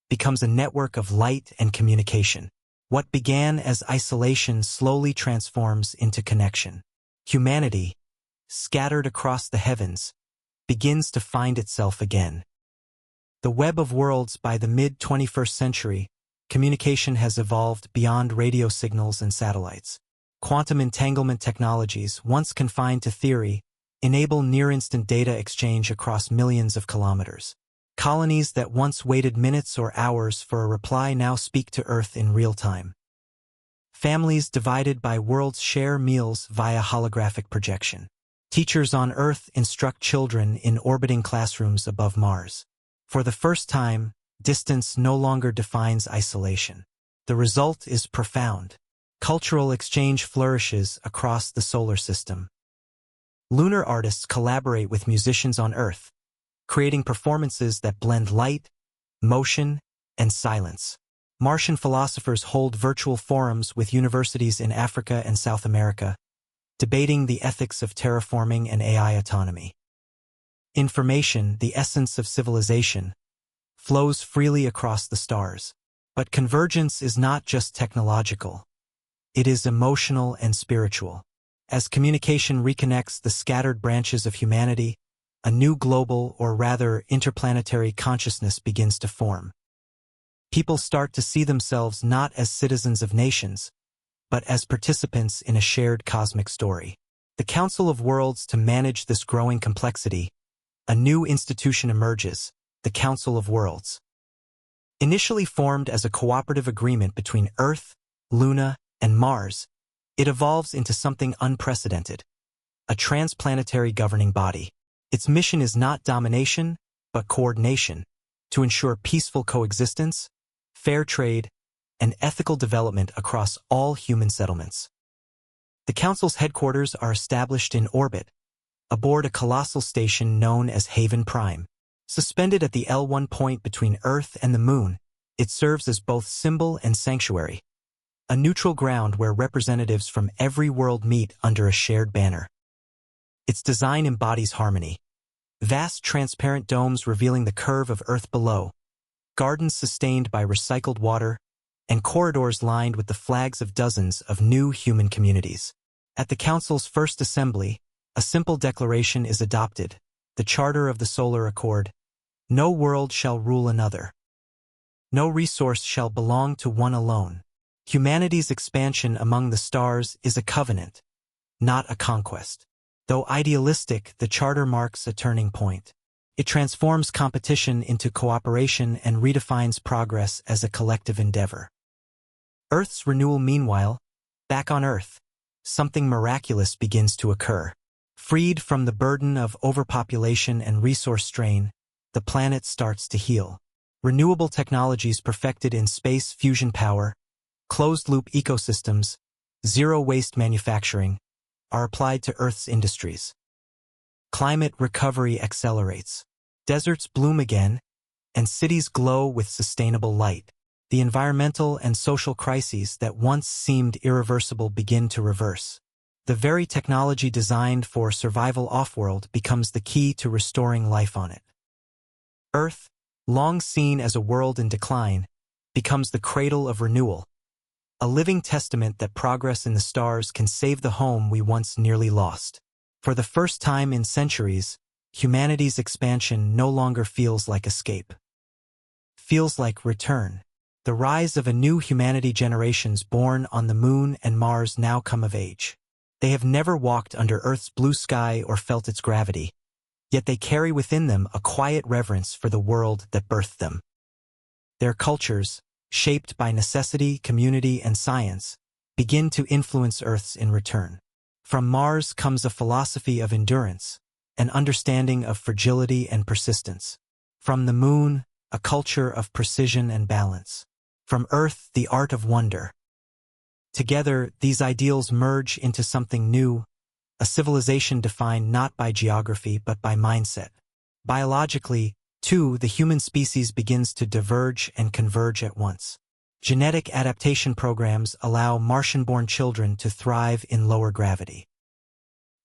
becomes a network of light and communication. What began as isolation slowly transforms into connection. Humanity, scattered across the heavens, begins to find itself again. The web of worlds. By the mid-21st century, communication has evolved beyond radio signals and satellites. Quantum entanglement technologies, once confined to theory, enable near-instant data exchange across millions of kilometers. Colonies that once waited minutes or hours for a reply now speak to Earth in real time. Families divided by worlds share meals via holographic projection. Teachers on Earth instruct children in orbiting classrooms above Mars. For the first time, distance no longer defines isolation. The result is profound. Cultural exchange flourishes across the solar system. Lunar artists collaborate with musicians on Earth, creating performances that blend light, motion, and silence. Martian philosophers hold virtual forums with universities in Africa and South America, debating the ethics of terraforming and AI autonomy. Information, the essence of civilization, flows freely across the stars. But convergence is not just technological. It is emotional and spiritual. As communication reconnects the scattered branches of humanity, a new global, or rather interplanetary consciousness begins to form. People start to see themselves not as citizens of nations, but as participants in a shared cosmic story. The Council of Worlds. To manage this growing complexity, a new institution emerges, the Council of Worlds. Initially formed as a cooperative agreement between Earth, Luna, and Mars, it evolves into something unprecedented, a transplanetary governing body. Its mission is not domination, but coordination, to ensure peaceful coexistence, fair trade, and ethical development across all human settlements. The Council's headquarters are established in orbit, aboard a colossal station known as Haven Prime. Suspended at the L1 point between Earth and the Moon, it serves as both symbol and sanctuary, a neutral ground where representatives from every world meet under a shared banner. Its design embodies harmony. Vast transparent domes revealing the curve of Earth below, gardens sustained by recycled water, and corridors lined with the flags of dozens of new human communities. At the Council's first assembly, a simple declaration is adopted, the Charter of the Solar Accord. No world shall rule another. No resource shall belong to one alone. Humanity's expansion among the stars is a covenant, not a conquest. Though idealistic, the Charter marks a turning point. It transforms competition into cooperation and redefines progress as a collective endeavor. Earth's renewal, meanwhile, back on Earth, something miraculous begins to occur. Freed from the burden of overpopulation and resource strain, the planet starts to heal. Renewable technologies perfected in space fusion power, closed-loop ecosystems, zero-waste manufacturing, are applied to Earth's industries. Climate recovery accelerates. Deserts bloom again, and cities glow with sustainable light. The environmental and social crises that once seemed irreversible begin to reverse. The very technology designed for survival off-world becomes the key to restoring life on it. Earth, long seen as a world in decline, becomes the cradle of renewal, a living testament that progress in the stars can save the home we once nearly lost. For the first time in centuries, humanity's expansion no longer feels like escape. Feels like return. The rise of a new humanity, generations born on the Moon and Mars now come of age. They have never walked under Earth's blue sky or felt its gravity, yet they carry within them a quiet reverence for the world that birthed them. Their cultures, shaped by necessity, community, and science, begin to influence Earth's in return. From Mars comes a philosophy of endurance, an understanding of fragility and persistence. From the Moon, a culture of precision and balance. From Earth, the art of wonder. Together, these ideals merge into something new, a civilization defined not by geography but by mindset. Biologically, too, the human species begins to diverge and converge at once. Genetic adaptation programs allow Martian-born children to thrive in lower gravity.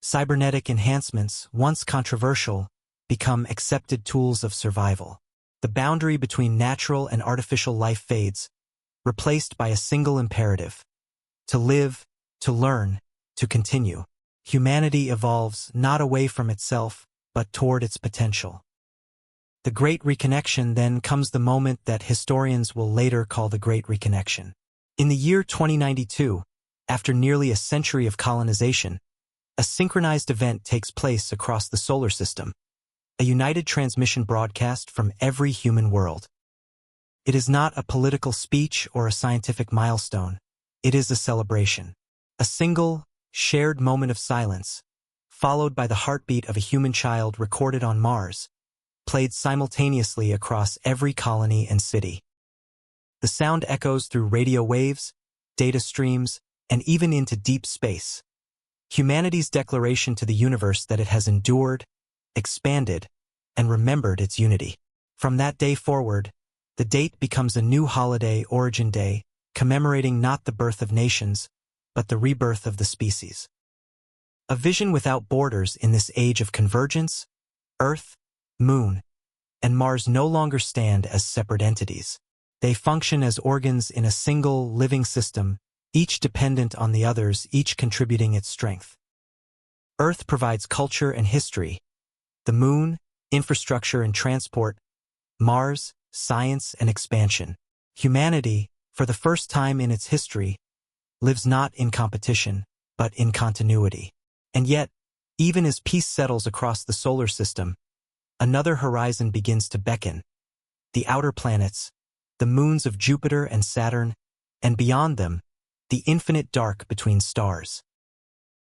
Cybernetic enhancements, once controversial, become accepted tools of survival. The boundary between natural and artificial life fades, replaced by a single imperative: to live, to learn, to continue. Humanity evolves not away from itself, but toward its potential. The Great Reconnection. Then comes the moment that historians will later call the Great Reconnection. In the year 2092, after nearly a century of colonization, a synchronized event takes place across the solar system, a united transmission broadcast from every human world. It is not a political speech or a scientific milestone. It is a celebration. A single, shared moment of silence, followed by the heartbeat of a human child recorded on Mars, played simultaneously across every colony and city. The sound echoes through radio waves, data streams, and even into deep space. Humanity's declaration to the universe that it has endured, expanded, and remembered its unity. From that day forward, the date becomes a new holiday, Origin Day, commemorating not the birth of nations, but the rebirth of the species. A vision without borders. In this age of convergence, Earth, Moon, and Mars no longer stand as separate entities. They function as organs in a single, living system, each dependent on the others, each contributing its strength. Earth provides culture and history. The Moon, infrastructure and transport. Mars, science and expansion. Humanity, for the first time in its history, lives not in competition, but in continuity. And yet, even as peace settles across the solar system, another horizon begins to beckon. The outer planets, the moons of Jupiter and Saturn, and beyond them, the infinite dark between stars.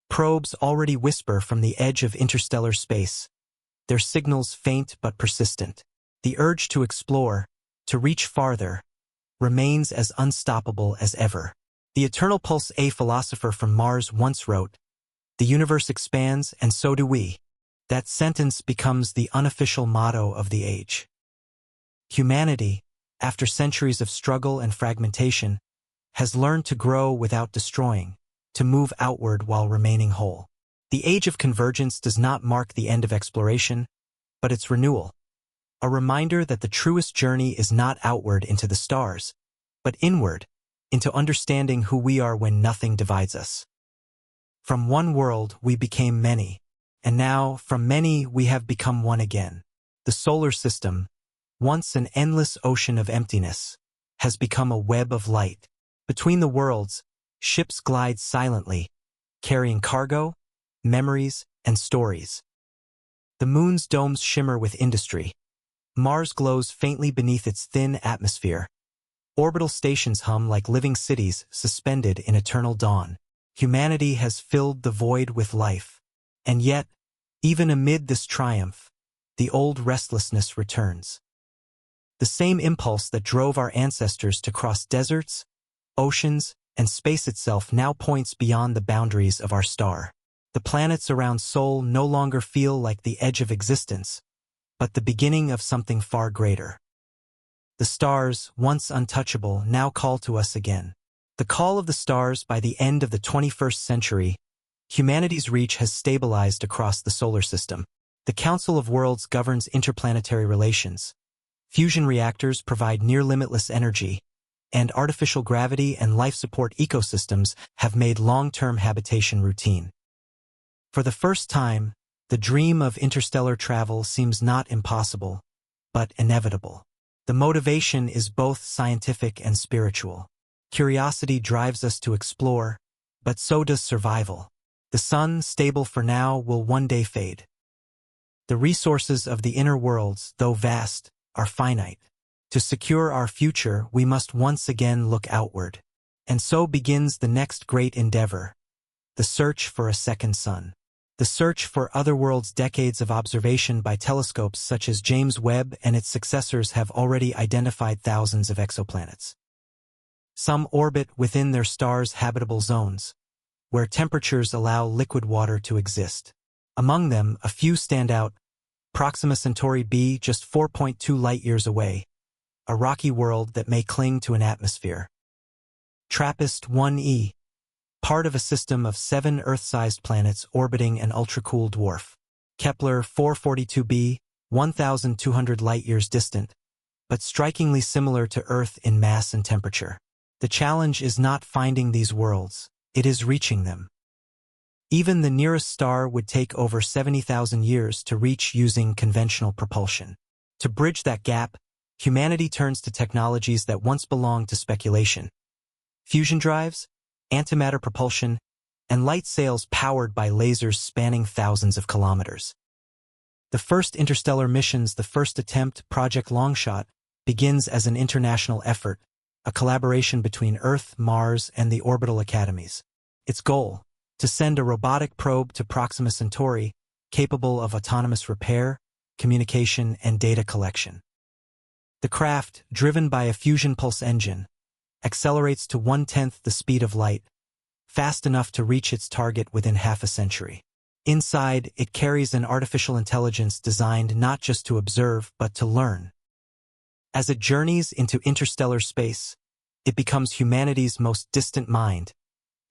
Probes already whisper from the edge of interstellar space, their signals faint but persistent. The urge to explore, to reach farther, remains as unstoppable as ever. The eternal pulse. A philosopher from Mars once wrote, "The universe expands, and so do we." That sentence becomes the unofficial motto of the age. Humanity, after centuries of struggle and fragmentation, has learned to grow without destroying, to move outward while remaining whole. The age of convergence does not mark the end of exploration, but its renewal. A reminder that the truest journey is not outward into the stars, but inward, into understanding who we are when nothing divides us. From one world we became many, and now from many we have become one again. The solar system, once an endless ocean of emptiness, has become a web of light. Between the worlds, ships glide silently, carrying cargo, memories, and stories. The moon's domes shimmer with industry. Mars glows faintly beneath its thin atmosphere. Orbital stations hum like living cities suspended in eternal dawn. Humanity has filled the void with life. And yet, even amid this triumph, the old restlessness returns. The same impulse that drove our ancestors to cross deserts, oceans, and space itself now points beyond the boundaries of our star. The planets around Sol no longer feel like the edge of existence, but the beginning of something far greater. The stars, once untouchable, now call to us again. The call of the stars. By the end of the 21st century, humanity's reach has stabilized across the solar system. The Council of Worlds governs interplanetary relations. Fusion reactors provide near-limitless energy, and artificial gravity and life support ecosystems have made long-term habitation routine. For the first time, the dream of interstellar travel seems not impossible, but inevitable. The motivation is both scientific and spiritual. Curiosity drives us to explore, but so does survival. The sun, stable for now, will one day fade. The resources of the inner worlds, though vast, are finite. To secure our future, we must once again look outward. And so begins the next great endeavor, the search for a second sun. The search for other worlds. Decades of observation by telescopes such as James Webb and its successors have already identified thousands of exoplanets. Some orbit within their stars' habitable zones, where temperatures allow liquid water to exist. Among them, a few stand out. Proxima Centauri b, just 4.2 light-years away, a rocky world that may cling to an atmosphere. TRAPPIST-1e, part of a system of 7 Earth-sized planets orbiting an ultra-cool dwarf. Kepler 442b, 1,200 light-years distant, but strikingly similar to Earth in mass and temperature. The challenge is not finding these worlds, it is reaching them. Even the nearest star would take over 70,000 years to reach using conventional propulsion. To bridge that gap, humanity turns to technologies that once belonged to speculation. Fusion drives, antimatter propulsion, and light sails powered by lasers spanning thousands of kilometers. The first interstellar missions, the first attempt, Project Longshot, begins as an international effort, a collaboration between Earth, Mars, and the orbital academies. Its goal, to send a robotic probe to Proxima Centauri, capable of autonomous repair, communication, and data collection. The craft, driven by a fusion pulse engine, accelerates to 1/10 the speed of light, fast enough to reach its target within half a century. Inside, it carries an artificial intelligence designed not just to observe, but to learn. As it journeys into interstellar space, it becomes humanity's most distant mind,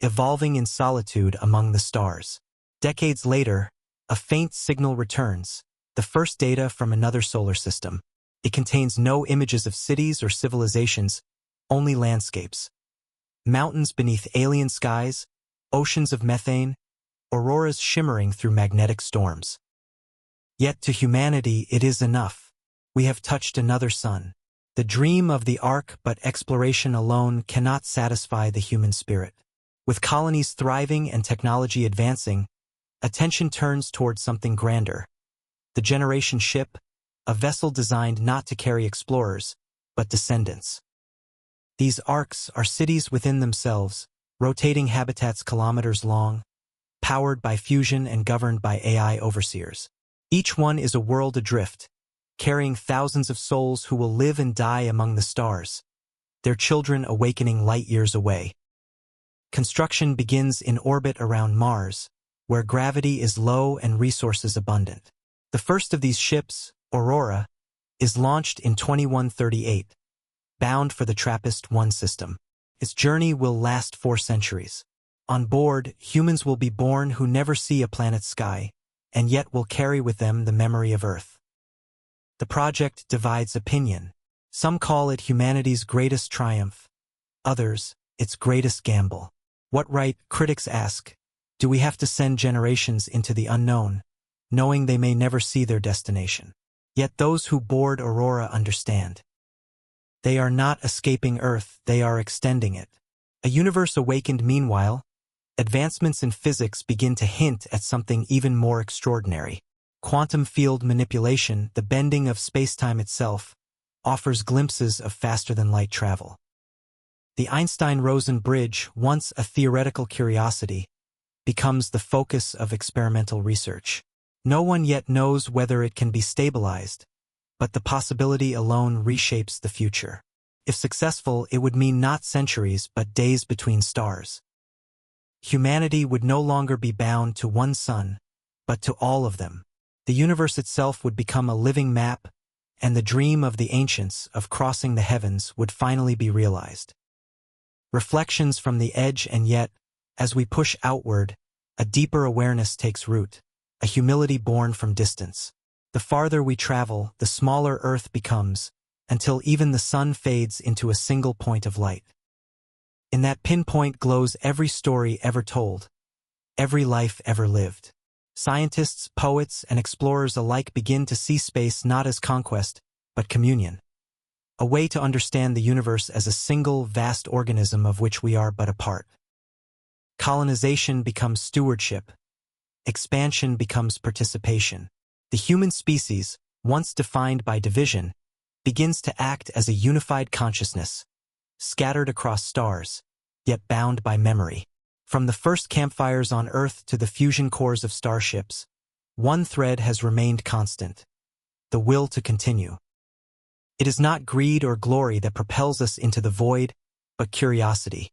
evolving in solitude among the stars. Decades later, a faint signal returns, the first data from another solar system. It contains no images of cities or civilizations, only landscapes. Mountains beneath alien skies, oceans of methane, auroras shimmering through magnetic storms. Yet to humanity it is enough. We have touched another sun. The dream of the ark, but exploration alone cannot satisfy the human spirit. With colonies thriving and technology advancing, attention turns towards something grander. The generation ship, a vessel designed not to carry explorers, but descendants. These arks are cities within themselves, rotating habitats kilometers long, powered by fusion and governed by AI overseers. Each one is a world adrift, carrying thousands of souls who will live and die among the stars, their children awakening light years away. Construction begins in orbit around Mars, where gravity is low and resources abundant. The first of these ships, Aurora, is launched in 2138, bound for the TRAPPIST-1 system. Its journey will last 4 centuries. On board, humans will be born who never see a planet's sky, and yet will carry with them the memory of Earth. The project divides opinion. Some call it humanity's greatest triumph, others, its greatest gamble. What right, critics ask, do we have to send generations into the unknown, knowing they may never see their destination? Yet those who board Aurora understand. They are not escaping Earth, they are extending it. A universe awakened meanwhile, advancements in physics begin to hint at something even more extraordinary. Quantum field manipulation, the bending of space-time itself, offers glimpses of faster-than-light travel. The Einstein-Rosen bridge, once a theoretical curiosity, becomes the focus of experimental research. No one yet knows whether it can be stabilized, but the possibility alone reshapes the future. If successful, it would mean not centuries but days between stars. Humanity would no longer be bound to one sun, but to all of them. The universe itself would become a living map, and the dream of the ancients of crossing the heavens would finally be realized. Reflections from the edge, and yet, as we push outward, a deeper awareness takes root, a humility born from distance. The farther we travel, the smaller Earth becomes, until even the sun fades into a single point of light. In that pinpoint glows every story ever told, every life ever lived. Scientists, poets, and explorers alike begin to see space not as conquest, but communion. A way to understand the universe as a single, vast organism of which we are but a part. Colonization becomes stewardship. Expansion becomes participation. The human species, once defined by division, begins to act as a unified consciousness, scattered across stars, yet bound by memory. From the first campfires on Earth to the fusion cores of starships, one thread has remained constant: the will to continue. It is not greed or glory that propels us into the void, but curiosity.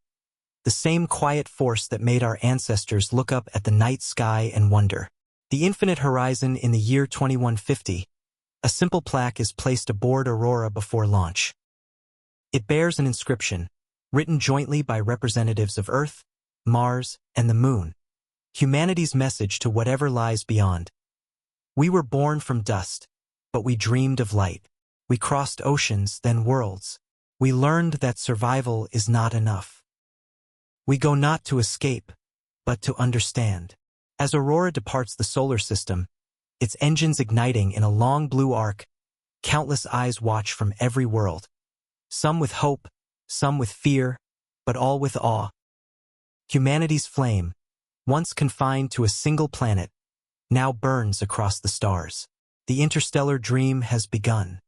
The same quiet force that made our ancestors look up at the night sky and wonder. The infinite horizon. In the year 2150, a simple plaque is placed aboard Aurora before launch. It bears an inscription, written jointly by representatives of Earth, Mars, and the Moon, humanity's message to whatever lies beyond. We were born from dust, but we dreamed of light. We crossed oceans, then worlds. We learned that survival is not enough. We go not to escape, but to understand. As Aurora departs the solar system, its engines igniting in a long blue arc, countless eyes watch from every world. Some with hope, some with fear, but all with awe. Humanity's flame, once confined to a single planet, now burns across the stars. The interstellar dream has begun.